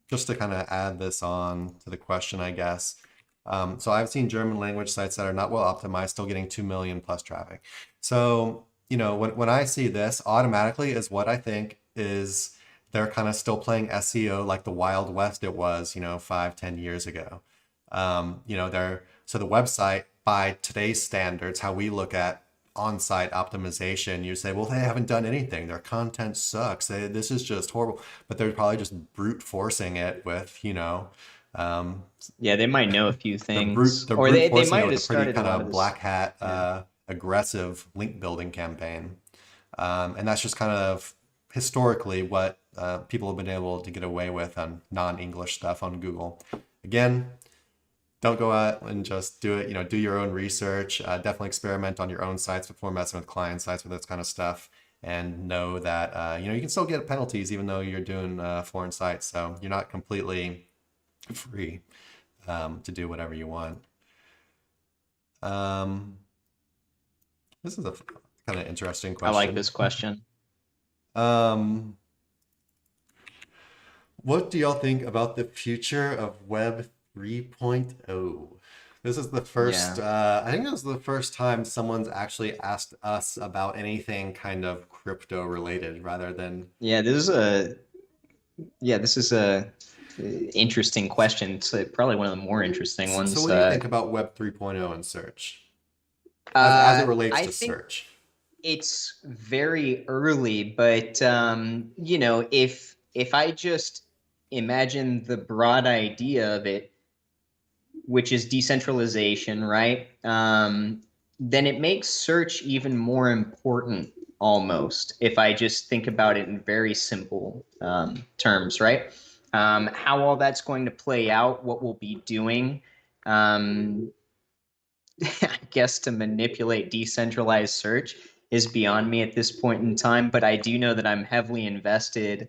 A: just to kind of add this on to the question, I guess. So I've seen German language sites that are not well optimized, still getting 2 million plus traffic. So, you know, when I see this, automatically is what I think is they're kind of still playing SEO like the Wild West it was, you know, 5, 10 years ago. You know, so the website by today's standards, how we look at on-site optimization, you say, well, they haven't done anything. Their content sucks. This is just horrible. But they're probably just brute forcing it with, you know, um,
B: Yeah, they might know a few
A: they're brute
B: things,
A: they're
B: or
A: brute
B: they
A: forcing it
B: might
A: with a
B: have
A: pretty
B: started a
A: kind
B: lot of
A: of
B: this.
A: black hat,
B: Yeah.
A: aggressive link building campaign. And that's just kind of historically what people have been able to get away with on non-English stuff on Google. Again, don't go out and just do it. You know, do your own research. Definitely experiment on your own sites before messing with client sites with this kind of stuff. And know that you know, you can still get penalties even though you're doing foreign sites. So you're not completely free to do whatever you want. Um, this is a kind of interesting
B: I like
A: question.
B: this question.
A: Um, what do y'all think about the future of Web 3.0? This is the first,
B: Yeah.
A: I think this is the first time someone's actually asked us about anything kind of crypto related rather than.
B: Yeah, this is a interesting question. It's probably one of the more interesting
A: So
B: ones.
A: what do you think about Web 3.0 and search as it relates
B: I
A: to
B: think
A: search?
B: it's very early, but if I just imagine the broad idea of it, which is decentralization, right? Then it makes search even more important almost if I just think about it in very simple terms, right? How all that's going to play out, what we'll be doing, um, I guess to manipulate decentralized search is beyond me at this point in time, but I do know that I'm heavily invested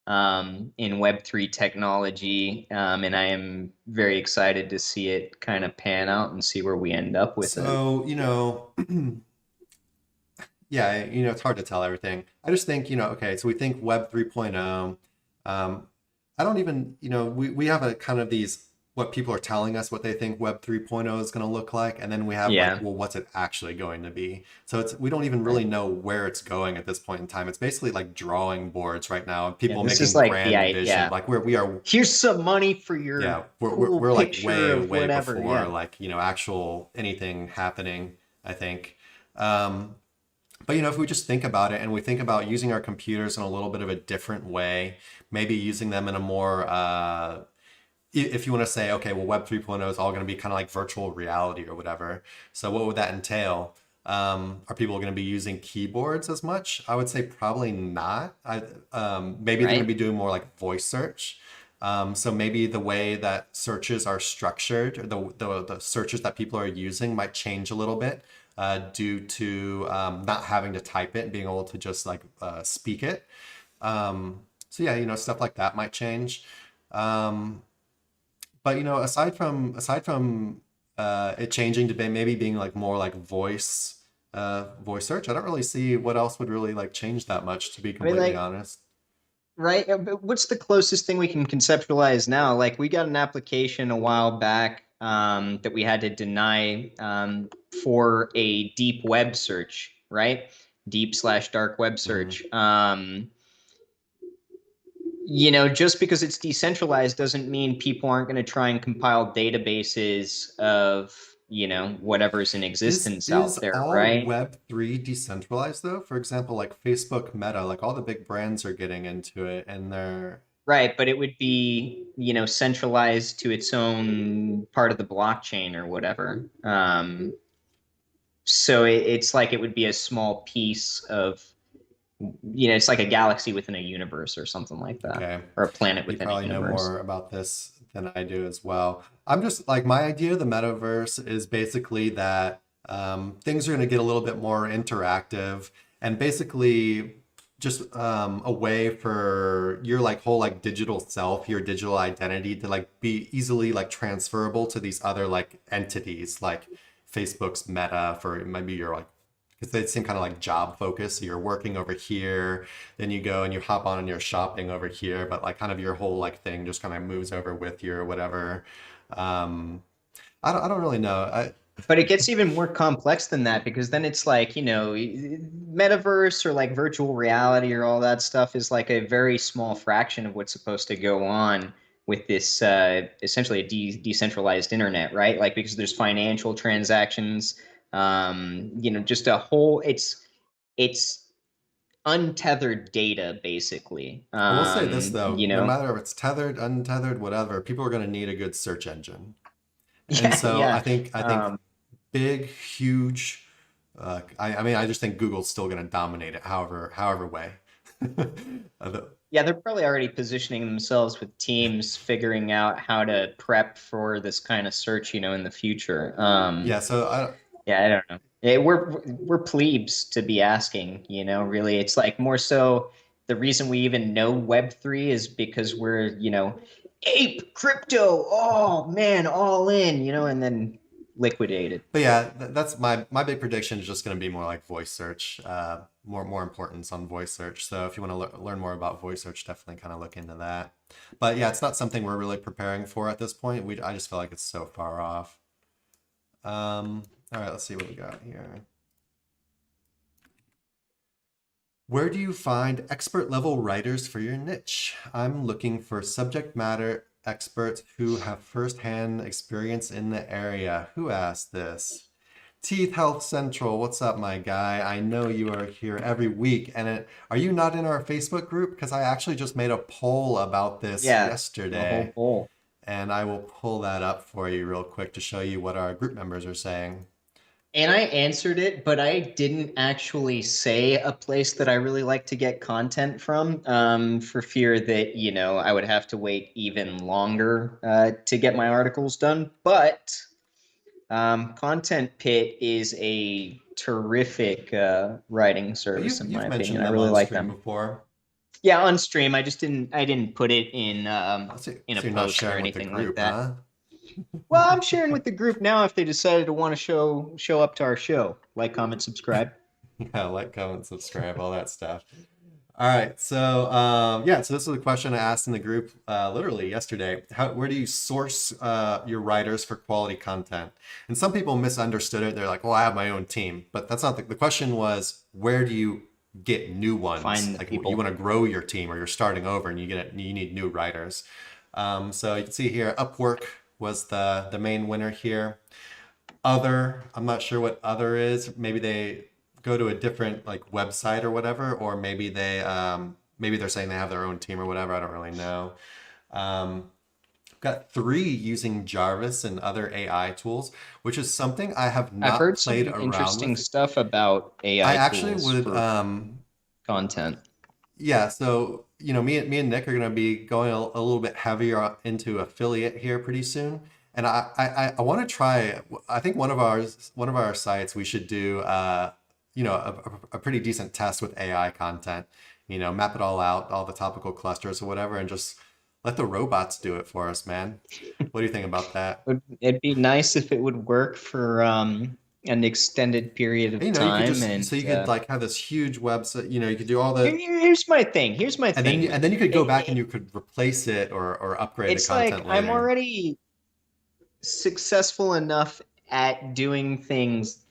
B: in Web3 technology, and I am very excited to see it kind of pan out and see where we end up with it.
A: So, yeah, it's hard to tell everything. I just think, okay, so we think Web 3.0. I don't even, we have a kind of these, what people are telling us, what they think Web 3.0 is going to look like. And then we have like,
B: Yeah.
A: well, what's it actually going to be? So we don't even really know where it's going at this point in time. It's basically like drawing boards right now and
B: Yeah,
A: people
B: this is
A: making
B: like
A: grand vision.
B: yeah.
A: Like we are,
B: Here's some money for
A: yeah,
B: your
A: we're,
B: cool
A: we're like
B: picture
A: way,
B: of
A: way
B: whatever.
A: before
B: Yeah.
A: like, actual anything happening, I think. Um, but if we just think about it and we think about using our computers in a little bit of a different way, maybe using them in a more, if you want to say, okay, well, Web 3.0 is all going to be kind of like virtual reality or whatever. So what would that entail? Are people going to be using keyboards as much? I would say probably not. Maybe they're going to be
B: Right.
A: doing more like voice search. So maybe the way that searches are structured, or the searches that people are using might change a little bit due to not having to type it and being able to just like speak it. So yeah, stuff like that might change. Um, but aside from it changing to be maybe being like more like voice search, I don't really see what else would really like change that much, to be
B: I mean,
A: completely
B: like,
A: honest.
B: right? But what's the closest thing we can conceptualize now? Like, we got an application a while back that we had to deny for a deep web search, right? Deep/dark web
A: Hmm.
B: search. Just because it's decentralized doesn't mean people aren't going to try and compile databases of, whatever's in
A: Is
B: existence
A: is
B: out there,
A: all
B: right?
A: Web3 decentralized though? For example, like Facebook, Meta, like all the big brands are getting into it, and they're
B: Right, but it would be, centralized to its own part of the blockchain or whatever. So it's like it would be a small piece of, it's like a galaxy within a universe or something like that,
A: okay.
B: or a planet
A: You
B: within a
A: probably know
B: universe.
A: more about this than I do as well. I'm just like, my idea of the metaverse is basically that things are going to get a little bit more interactive and basically just a way for your like whole like digital self, your digital identity to like be easily like transferable to these other like entities like Facebook's Meta for maybe your like, because they seem kind of like job focused. So you're working over here, then you go and you hop on and you're shopping over here, but like kind of your whole like thing just kind of moves over with you or whatever. Um, I don't really know.
B: But it gets even more complex than that because then it's like, metaverse or like virtual reality or all that stuff is like a very small fraction of what's supposed to go on with this essentially a decentralized internet, right? Like because there's financial transactions, just a whole it's untethered data basically.
A: I will say this though, no matter if it's tethered, untethered, whatever, people are going to need a good search engine. And
B: Yeah,
A: so I
B: yeah.
A: think I think
B: Um,
A: big, huge. I mean, I just think Google's still going to dominate it, however way.
B: Yeah, they're probably already positioning themselves with teams figuring out how to prep for this kind of search, in the future.
A: Yeah, so
B: Yeah, I don't know. We're plebes to be asking, really. It's like more so the reason we even know Web3 is because we're, ape crypto, oh man, all in, and then liquidated.
A: but yeah, that's my big prediction is just going to be more like voice search, more importance on voice search. So if you want to learn more about voice search, definitely kind of look into that. But yeah, it's not something we're really preparing for at this point. I just feel like it's so far off. All right, let's see what we got here. Where do you find expert level writers for your niche? I'm looking for subject matter experts who have firsthand experience in the area. Who asked this? Teeth Health Central, what's up, my guy? I know you are here every week. And are you not in our Facebook group? Because I actually just made a poll about this
B: Yeah, a whole
A: yesterday.
B: bowl.
A: And I will pull that up for you real quick to show you what our group members are saying.
B: And I answered it, but I didn't actually say a place that I really like to get content from, for fear that, I would have to wait even longer to get my articles done. But Content Pit is a terrific writing
A: Oh,
B: service,
A: you've
B: in my
A: you've
B: opinion.
A: mentioned
B: I
A: them
B: really
A: on
B: like
A: stream
B: them.
A: before.
B: Yeah, on stream. I didn't put it
A: Oh, so,
B: in a
A: so you're not
B: post or
A: sharing with the
B: anything like
A: group,
B: that.
A: huh?
B: Well, I'm sharing with the group now if they decided to want to show up to our show. Like, comment, subscribe.
A: Yeah, like, comment, subscribe, all that stuff. All right, so yeah, so this is a question I asked in the group literally yesterday. Where do you source your writers for quality content? And some people misunderstood it. They're like, "Well, I have my own team," but that's not the question. Was where do you get new ones?
B: Find the
A: Like you
B: people.
A: want to grow your team, or you're starting over, and you need new writers. So you can see here, Upwork was the main winner here. Other, I'm not sure what other is. Maybe they go to a different like website or whatever, or maybe they're saying they have their own team or whatever. I don't really know. Got three using Jarvis and other AI tools, which is something I have
B: I've
A: not
B: heard some
A: played around
B: interesting
A: with.
B: stuff about
A: I
B: AI
A: actually
B: tools
A: would
B: for content.
A: yeah, so me and Nick are gonna be going a little bit heavier into affiliate here pretty soon. And I want to try, I think one of our sites we should do a pretty decent test with AI content, map it all out, all the topical clusters or whatever, and just let the robots do it for us, man. What do you think about that?
B: It'd be nice if it would work for an extended period
A: And,
B: of time. And
A: so you could like have this huge website, you could do all the,
B: here's my thing. Here's my thing.
A: and then you could go back and
B: It,
A: you could replace it or upgrade the
B: it's like
A: content
B: I'm
A: later.
B: already successful enough at doing things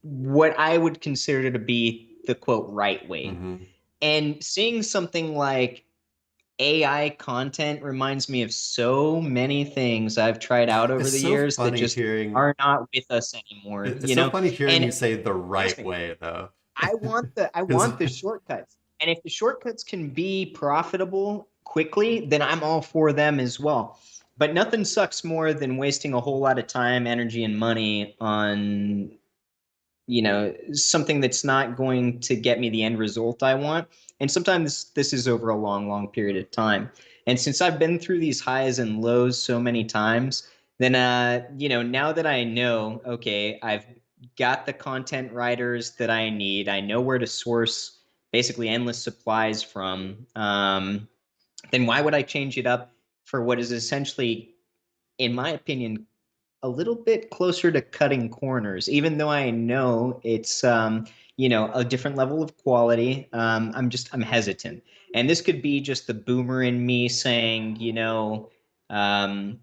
B: what I would consider to be the quote right way.
A: Hmm.
B: And seeing something like AI content reminds me of so many things I've tried out over
A: It's
B: the
A: so
B: years that
A: funny
B: just
A: hearing
B: are not with us anymore,
A: it's so funny hearing
B: And
A: you say the
B: trust
A: right
B: me,
A: way though.
B: I
A: 'Cause
B: want the shortcuts. And if the shortcuts can be profitable quickly, then I'm all for them as well. But nothing sucks more than wasting a whole lot of time, energy, and money on something that's not going to get me the end result I want. And sometimes this is over a long period of time. And since I've been through these highs and lows so many times, then now that I know, okay, I've got the content writers that I need, I know where to source basically endless supplies from. Then why would I change it up for what is essentially, in my opinion, a little bit closer to cutting corners, even though I know it's a different level of quality. I'm hesitant, and this could be just the boomer in me saying, um,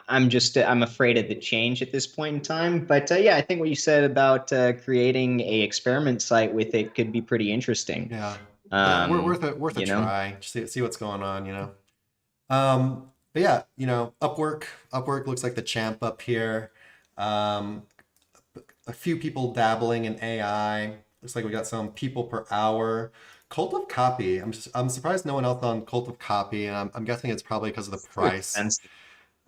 B: I'm afraid of the change at this point in time. But yeah, I think what you said about creating a experiment site with it could be pretty interesting.
A: yeah,
B: Um,
A: worth a
B: you know.
A: try. Just see what's going on. But yeah, Upwork looks like the champ up here. Um, a few people dabbling in AI. Looks like we got some people per hour. Cult of Copy. I'm surprised no one else on Cult of Copy, and I'm guessing it's probably because of the
B: It's too
A: price.
B: expensive.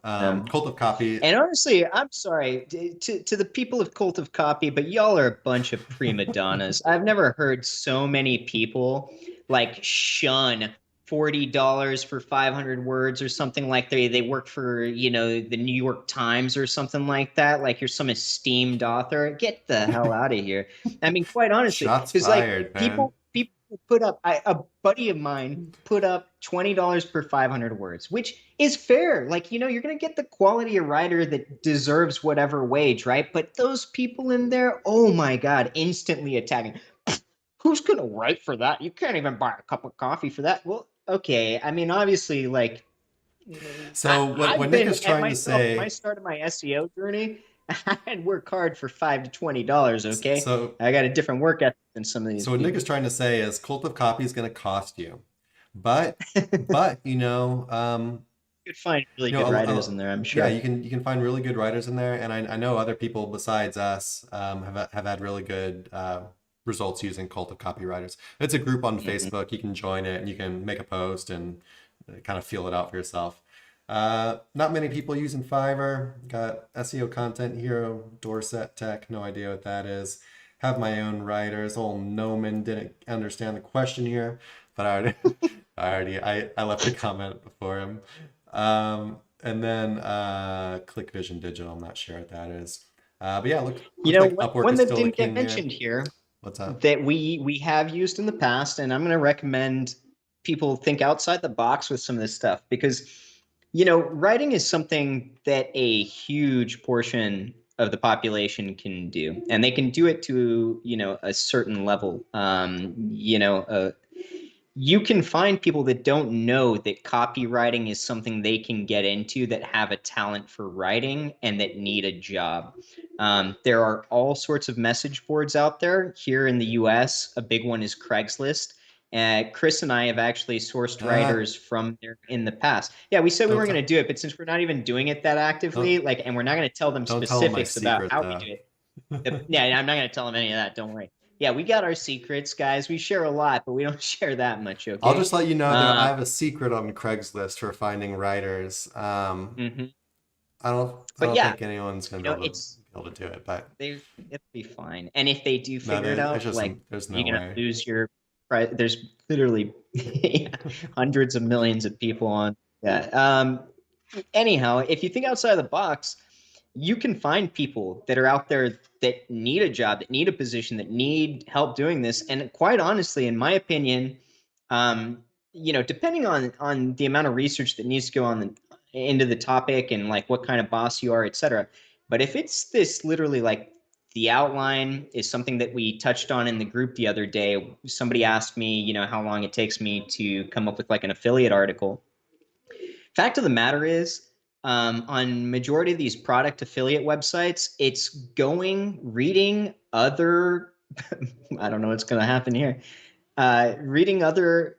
A: Cult of Copy.
B: And honestly, I'm sorry to the people of Cult of Copy, but y'all are a bunch of prima donnas. I've never heard so many people like shun $40 for 500 words or something like they work for, the New York Times or something like that. Like you're some esteemed author. Get the hell out of here. I mean, quite honestly,
A: Shots
B: because like
A: fired, man.
B: people put up a buddy of mine put up $20 per 500 words, which is fair. Like, you're going to get the quality of writer that deserves whatever wage, right? But those people in there, oh my God, instantly attacking. Who's going to write for that? You can't even buy a cup of coffee for that. Well, okay. I mean, obviously, like,
A: So what
B: I've
A: Nick
B: been
A: is
B: at
A: trying to
B: myself, when I
A: say,
B: started my SEO journey, I'd work hard for $5 to $20. Okay.
A: so
B: I got a different work ethic than some of these
A: so what Nick is
B: people.
A: trying to say is Cult of Copy is going to cost you, but
B: You could find really
A: you know,
B: good writers in there, I'm
A: yeah,
B: sure.
A: you can find really good writers in there, and I know other people besides us have had really good results using Cult of Copywriters. It's a group on
B: Mhm.
A: Facebook. You can join it, and you can make a post and kind of feel it out for yourself. Not many people using Fiverr. Got SEO Content Hero, Dorset Tech. No idea what that is. Have my own writers. Old Noman didn't understand the question here, but I left a comment before him. And then Click Vision Digital. I'm not sure what that is. But yeah, looks like Upwork
B: One
A: is
B: that
A: still the
B: didn't get
A: king here.
B: mentioned here.
A: What's that?
B: that we have used in the past, and I'm going to recommend people think outside the box with some of this stuff because writing is something that a huge portion of the population can do, and they can do it to a certain level. You can find people that don't know that copywriting is something they can get into, that have a talent for writing and that need a job. There are all sorts of message boards out there. Here in the US, a big one is Craigslist. Chris and I have actually sourced
A: Ah,
B: writers from there in the past. Yeah, we said we
A: don't
B: weren't
A: t-
B: going to do it, but since we're not even doing it that actively,
A: don't
B: like, and we're not going to tell them
A: don't tell them my
B: specifics about
A: secret
B: how we
A: though.
B: do it. Yeah, I'm not going to tell them any of that. Don't worry. Yeah, we got our secrets, guys. We share a lot, but we don't share that much,
A: I'll
B: okay?
A: just let you know that I
B: Uh,
A: have a secret on Craigslist for finding writers.
B: mhm.
A: I
B: But
A: don't
B: yeah,
A: think anyone's gonna
B: it's
A: be able to do it, but
B: it'll be fine. And if they do
A: no,
B: figure it
A: there's
B: out,
A: just
B: like,
A: there's no
B: you're gonna
A: way.
B: lose your there's literally hundreds of millions of people on that. Anyhow, if you think outside of the box, you can find people that are out there that need a job, that need a position, that need help doing this. And quite honestly, in my opinion, depending on the amount of research that needs to go on into the topic and like what kind of boss you are, et cetera. But if it's this literally like the outline is something that we touched on in the group the other day. Somebody asked me, how long it takes me to come up with like an affiliate article. Fact of the matter is, on majority of these product affiliate websites, it's reading other, I don't know what's going to happen here, reading other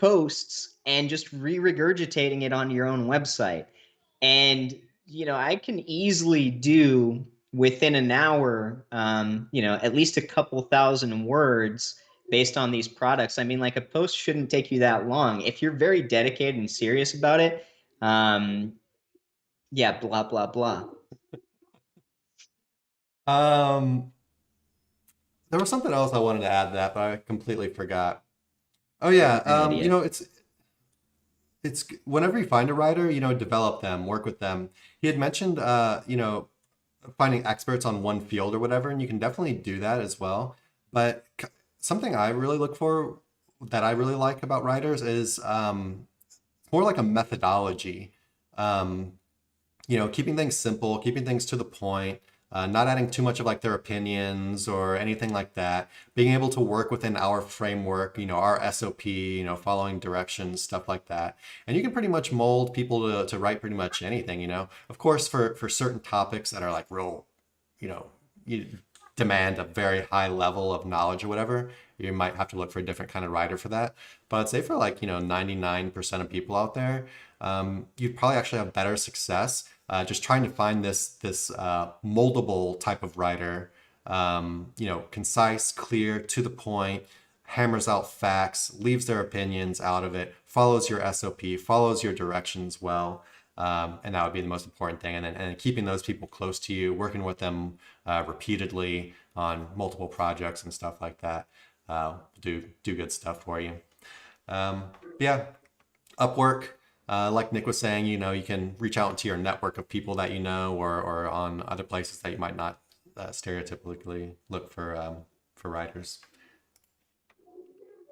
B: posts and just re-regurgitating it on your own website. And, I can easily do within an hour, at least a couple thousand words based on these products. I mean, like a post shouldn't take you that long. If you're very dedicated and serious about it, um, yeah, blah, blah, blah.
A: Um, there was something else I wanted to add to that, but I completely forgot. Oh yeah,
B: You're an idiot.
A: it's whenever you find a writer, develop them, work with them. He had mentioned, finding experts on one field or whatever, and you can definitely do that as well. But something I really look for that I really like about writers is more like a methodology. Um, keeping things simple, keeping things to the point, not adding too much of like their opinions or anything like that. Being able to work within our framework, our SOP, following directions, stuff like that. And you can pretty much mold people to write pretty much anything. Of course, for certain topics that are like real, you know, you demand a very high level of knowledge or whatever, you might have to look for a different kind of writer for that. But I'd say for like, 99% of people out there, you'd probably actually have better success just trying to find this moldable type of writer, concise, clear, to the point, hammers out facts, leaves their opinions out of it, follows your SOP, follows your directions well. And that would be the most important thing. And then keeping those people close to you, working with them repeatedly on multiple projects and stuff like that, do good stuff for you. Yeah, Upwork, like Nick was saying, you can reach out into your network of people that or on other places that you might not stereotypically look for writers.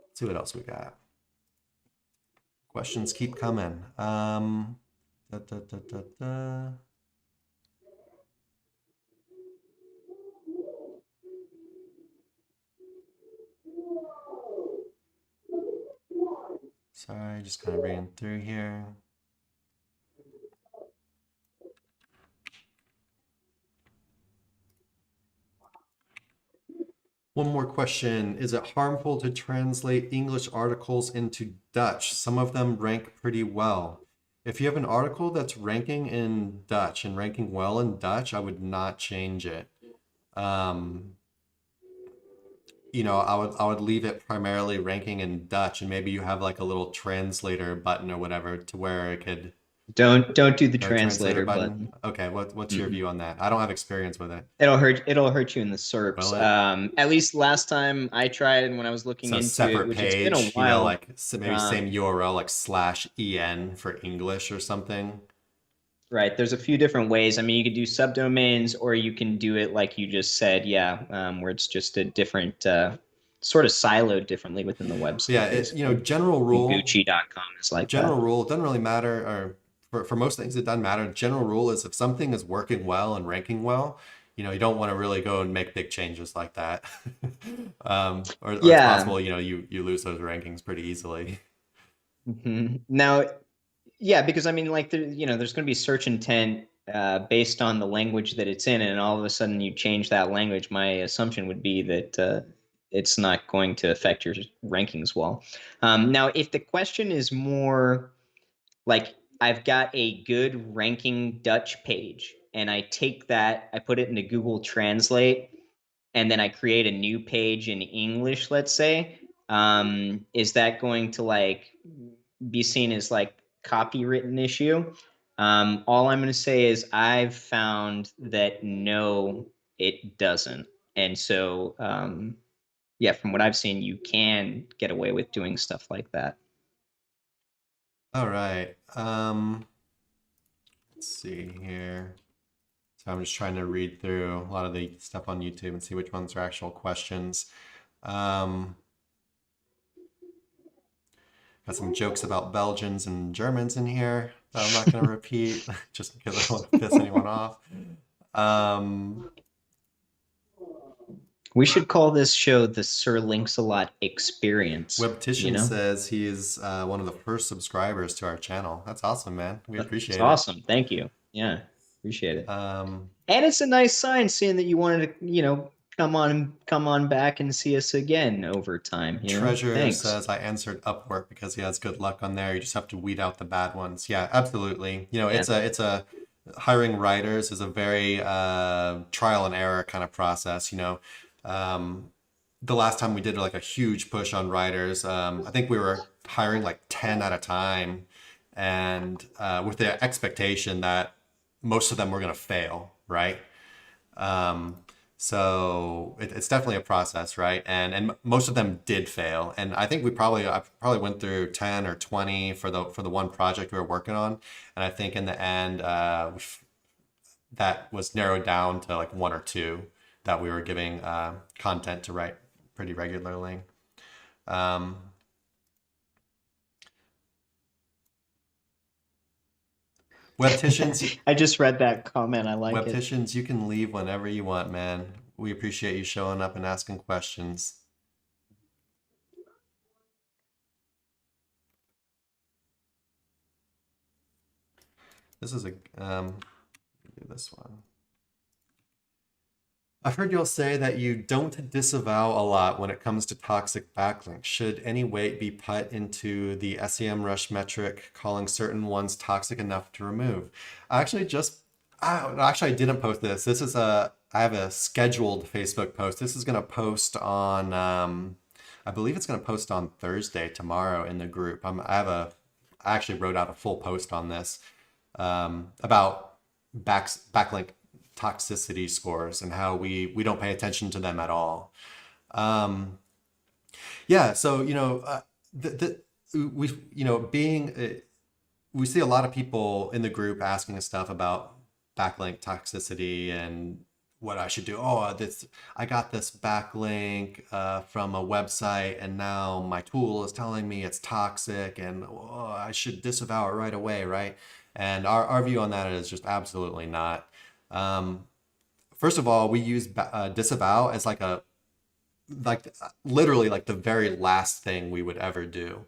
A: Let's see what else we got. Questions keep coming. Da, da, da, da, da. Sorry, just kind of reading through here. One more question. Is it harmful to translate English articles into Dutch? Some of them rank pretty well. If you have an article that's ranking in Dutch and ranking well in Dutch, I would not change it. Um, I would leave it primarily ranking in Dutch, and maybe you have like a little translator button or whatever to where it could.
B: Don't do the
A: No translator
B: translator
A: button?
B: button.
A: Okay, what's your
B: Mm-mm.
A: view on that? I don't have experience with it.
B: It'll hurt you in the
A: Will
B: SERPs.
A: it?
B: At least last time I tried and when I was looking
A: So
B: into it,
A: separate
B: which it's been a
A: page,
B: while.
A: like maybe
B: Um,
A: same URL like /en for English or something.
B: Right. There's a few different ways. I mean, you could do subdomains, or you can do it like you just said, yeah, where it's just a different, sort of siloed differently within the
A: But yeah,
B: website,
A: you know,
B: basically. And Gucci.com is like that.
A: general rule, it doesn't really matter, or for most things, it doesn't matter. General rule is if something is working well and ranking well, you know, you don't want to really go and make big changes like that. Or it's
B: Yeah.
A: possible, you know, you lose those rankings pretty easily.
B: Now, yeah, because I mean, like, there's going to be search intent based on the language that it's in, and all of a sudden you change that language. My assumption would be that it's not going to affect your rankings well. Now, if the question is more like, I've got a good ranking Dutch page, and I take that, I put it into Google Translate, and then I create a new page in English, let's say, is that going to like be seen as like copywritten issue? All I'm going to say is I've found that no, it doesn't. And so, yeah, from what I've seen, you can get away with doing stuff like that.
A: All right. Let's see here. So I'm just trying to read through a lot of the stuff on YouTube and see which ones are actual questions. Um, got some jokes about Belgians and Germans in here that I'm not going to repeat just because I don't want to piss anyone off. Um,
B: We should call this show the Sir Links-a-Lot Experience, you
A: Webtician
B: know?
A: says he's one of the first subscribers to our channel. That's awesome, man. We
B: That's
A: appreciate it.
B: awesome. Thank you. Yeah, appreciate it.
A: Um,
B: And it's a nice sign seeing that you wanted to, come on back and see us again over time, you know?
A: Treasure
B: Thanks.
A: says I answered Upwork because he has good luck on there. You just have to weed out the bad ones. Yeah, absolutely. You know,
B: Yeah.
A: it's a hiring writers is a very trial and error kind of process. You know, um, the last time we did like a huge push on writers, I think we were hiring like 10 at a time, and with the expectation that most of them were going to fail, right? Um, so it's definitely a process, right? And most of them did fail. And I think I probably went through 10 or 20 for the one project we were working on. And I think in the end, that was narrowed down to like one or two that we were giving content to write pretty regularly. Um, Webticians,
B: I just read that comment. I like it.
A: Webticians, you can leave whenever you want, man. We appreciate you showing up and asking questions. This is a do this one. I've heard you'll say that you don't disavow a lot when it comes to toxic backlinks. Should any weight be put into the SEM rush metric, calling certain ones toxic enough to remove? I actually just, I didn't post this. I have a scheduled Facebook post. This is going to post on, I believe it's going to post on Thursday, tomorrow in the group. I actually wrote out a full post on this about backlink toxicity scores and how we don't pay attention to them at all. Um, yeah, so you know, we you know being we see a lot of people in the group asking us stuff about backlink toxicity and what I should do. Oh, this I got this backlink from a website, and now my tool is telling me it's toxic, and oh, I should disavow it right away, right? And our view on that is just absolutely not. Um, First of all, we use disavow as literally like the very last thing we would ever do.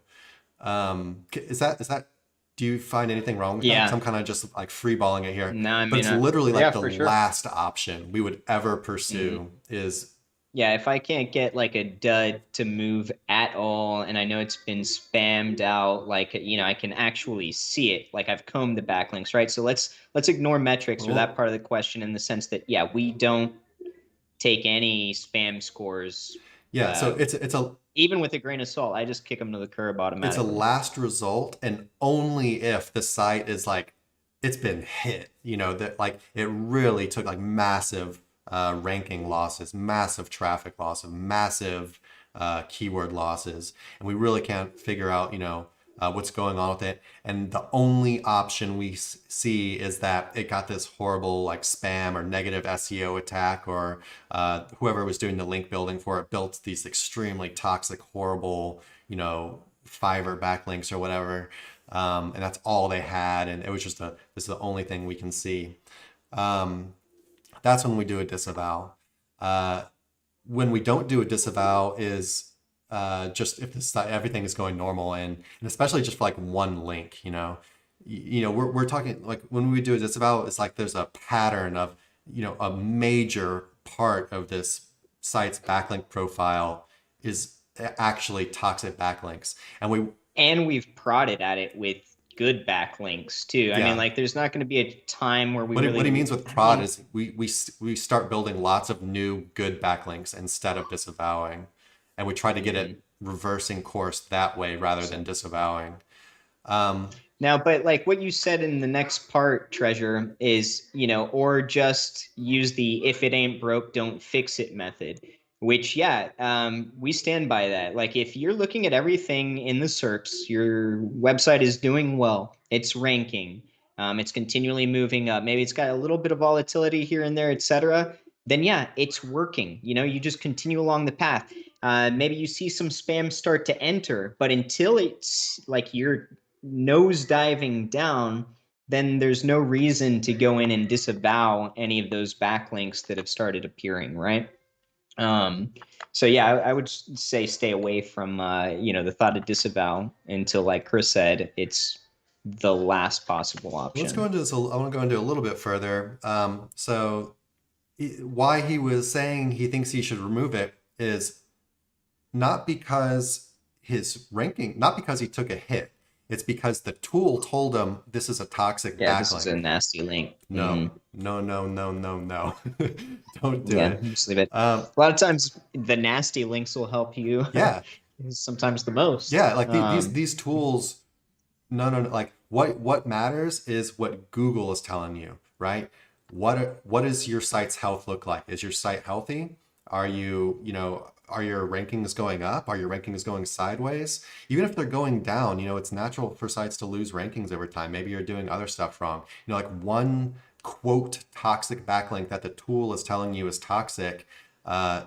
A: Is that do you find anything wrong with that? Because
B: Yeah.
A: I'm kind of just like freeballing it here,
B: No, I
A: but
B: mean,
A: it's literally
B: yeah,
A: like the
B: for sure.
A: last option we would ever
B: Mhm.
A: pursue is
B: Yeah, if I can't get like a dud to move at all, and I know it's been spammed out, like, I can actually see it. Like, I've combed the backlinks, right? So let's ignore metrics or that
A: well,
B: part of the question, in the sense that, yeah, we don't take any spam scores,
A: yeah. So
B: uh,
A: it's a
B: even with a grain of salt. I just kick them to the curb
A: it's a
B: automatically.
A: last result, and only if the site is like it's been hit, you know, that like it really took like massive ranking losses, massive traffic losses, massive keyword losses, and we really can't figure out, you know, what's going on with it. And the only option we see is that it got this horrible like spam or negative SEO attack, or whoever was doing the link building for it built these extremely toxic, horrible, Fiverr backlinks or whatever. And that's all they had. And it was just this is the only thing we can see. That's when we do a disavow. When we don't do a disavow is just if everything is going normal, and especially just for like one link, we're talking like when we do a disavow, it's like there's a pattern of, a major part of this site's backlink profile is actually toxic backlinks.
B: And we've prodded at it with good backlinks too. I mean, like there's not going to be a time where we
A: what
B: really.
A: He means with prod is we start building lots of new good backlinks instead of disavowing, and we try to get it reversing course that way rather than disavowing.
B: Now, but like what you said in the next part, Treasure, is, or just use the if it ain't broke, don't fix it method, which, we stand by that. Like if you're looking at everything in the SERPs, your website is doing well, it's ranking, it's continually moving up, maybe it's got a little bit of volatility here and there, etc., then it's working. You just continue along the path. Maybe you see some spam start to enter, but until it's like you're nose diving down, then there's no reason to go in and disavow any of those backlinks that have started appearing, right? So I would say stay away from the thought of disavow until, like Chris said, it's the last possible option.
A: Let's go into this. I want to go into a little bit further. So why he was saying he thinks he should remove it is not because his ranking, not because he took a hit. It's because the tool told him this is a toxic backlink.
B: This is a nasty link.
A: No. Don't do it.
B: Just leave it. A lot of times the nasty links will help you.
A: Yeah.
B: Sometimes the most.
A: Yeah, like these tools, no, like what matters is what Google is telling you, right? What does your site's health look like? Is your site healthy? Are you, are your rankings going up? Are your rankings going sideways? Even if they're going down, it's natural for sites to lose rankings over time. Maybe you're doing other stuff wrong. Like one quote toxic backlink that the tool is telling you is toxic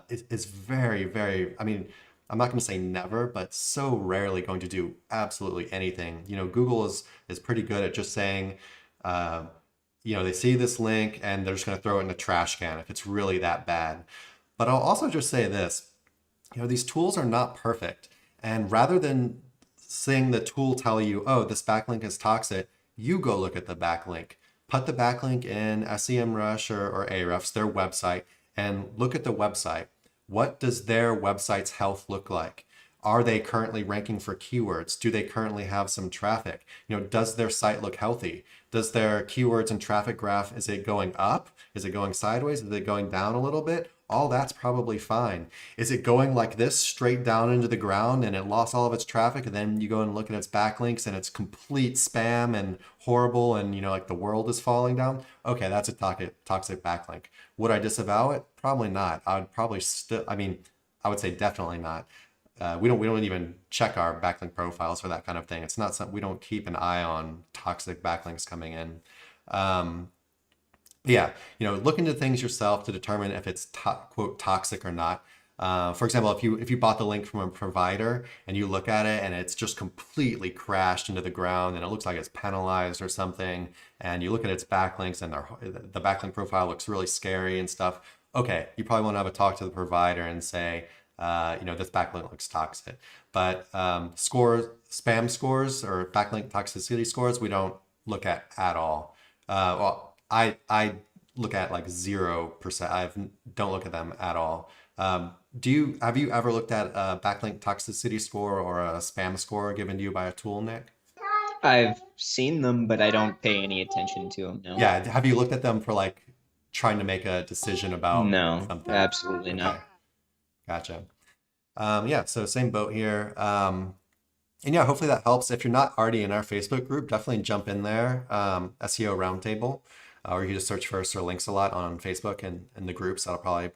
A: is very, very, I mean, I'm not going to say never, but so rarely going to do absolutely anything. Google is pretty good at just saying, they see this link and they're just going to throw it in the trash can if it's really that bad. But I'll also just say this, these tools are not perfect. And rather than seeing the tool tell you, oh, this backlink is toxic, you go look at the backlink. Put the backlink in SEMrush or Ahrefs, their website, and look at the website. What does their website's health look like? Are they currently ranking for keywords? Do they currently have some traffic? Does their site look healthy? Does their keywords and traffic graph, is it going up? Is it going sideways? Is it going down a little bit? All that's probably fine. Is it going like this straight down into the ground and it lost all of its traffic, and then you go and look at its backlinks and it's complete spam and horrible and like the world is falling down? Okay, that's a toxic backlink. Would I disavow it? Probably not. I would probably I would say definitely not. We don't even check our backlink profiles for that kind of thing. It's not something, we don't keep an eye on toxic backlinks coming in. Look into things yourself to determine if it's quote toxic or not. For example, if you bought the link from a provider and you look at it and it's just completely crashed into the ground and it looks like it's penalized or something, and you look at its backlinks and the backlink profile looks really scary and stuff, okay, you probably want to have a talk to the provider and say, this backlink looks toxic. But spam scores or backlink toxicity scores, we don't look at all. I look at like 0%. I don't look at them at all. Have you ever looked at a backlink toxicity score or a spam score given to you by a tool, Nick?
B: I've seen them, but I don't pay any attention to them. No.
A: Yeah. Have you looked at them for like trying to make a decision about something?
B: No, absolutely not.
A: Gotcha. So same boat here. Hopefully that helps. If you're not already in our Facebook group, definitely jump in there. SEO Roundtable, or you can just search for Sir Links-a-Lot on Facebook and in the groups. That'll probably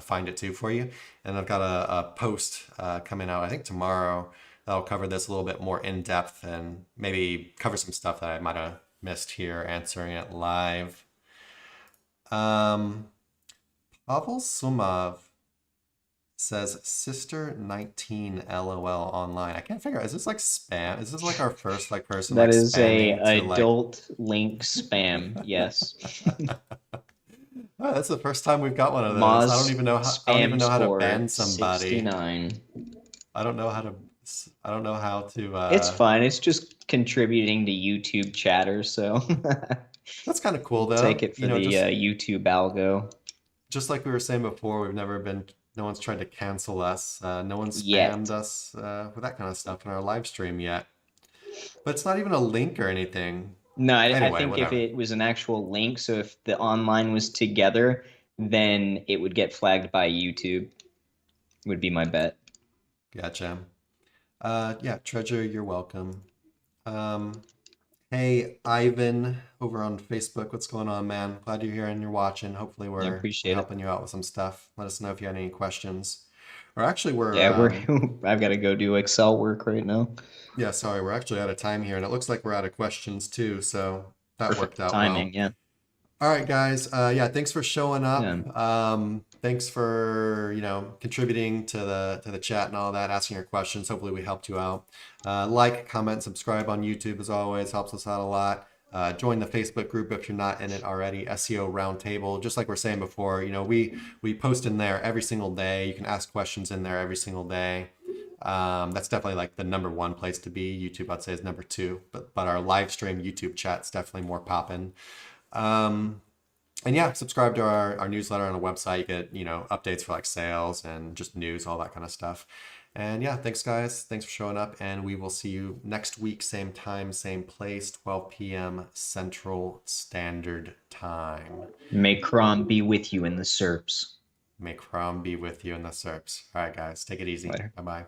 A: find it too for you. And I've got a post coming out, I think tomorrow, that'll cover this a little bit more in depth and maybe cover some stuff that I might have missed here answering it live. Pavel Sumov says sister 19 LOL online. I can't figure out, is this like spam? Is this like our first like person
B: That
A: like
B: is a
A: spamming to like
B: adult link spam. Yes.
A: Oh, that's the first time we've got one of those. I don't
B: Moz
A: even know how I don't even
B: spam
A: know how to
B: score
A: ban somebody.
B: 69.
A: I don't know how to I don't know how to
B: It's fine. It's just contributing to YouTube chatter, so
A: that's kind of cool
B: we'll take
A: though.
B: it for the YouTube algo.
A: Just like we were saying before, no one's tried to cancel us. No one's
B: Yet.
A: spammed us with that kind of stuff in our live stream yet. But it's not even a link or anything.
B: No, I
A: Anyway,
B: think if
A: whatever.
B: it was an actual link, so if the online was together, then it would get flagged by YouTube, would be my bet.
A: Gotcha. Yeah, Treasure, you're welcome. Hey, Ivan over on Facebook, what's going on, man? Glad you're here and you're watching. Hopefully
B: I
A: we're
B: appreciate it.
A: helping you out with some stuff. Let us know if you had any questions. Or actually, we're
B: I've got to go do Excel work right now.
A: yeah, sorry, we're actually out of time here, and it looks like we're out of questions too, so that
B: Perfect
A: worked out
B: timing,
A: well.
B: yeah.
A: All right, guys. Yeah, thanks for showing up.
B: Yeah.
A: Thanks for, contributing to the chat and all that, asking your questions. Hopefully we helped you out. Like, comment, subscribe on YouTube as always, helps us out a lot. Join the Facebook group if you're not in it already, SEO Roundtable. Just like we're saying before, we post in there every single day. You can ask questions in there every single day. That's definitely like the number one place to be. YouTube, I'd say, is number two, but our live stream YouTube chat's definitely more poppin'. And yeah, subscribe to our newsletter on the website. You get, updates for like sales and just news, all that kind of stuff. And yeah, thanks guys. Thanks for showing up. And we will see you next week, same time, same place, 12 p.m. Central Standard Time.
B: May Crom be with you in the SERPs.
A: May Crom be with you in the SERPs. All right, guys, take it easy.
B: Later.
A: Bye-bye.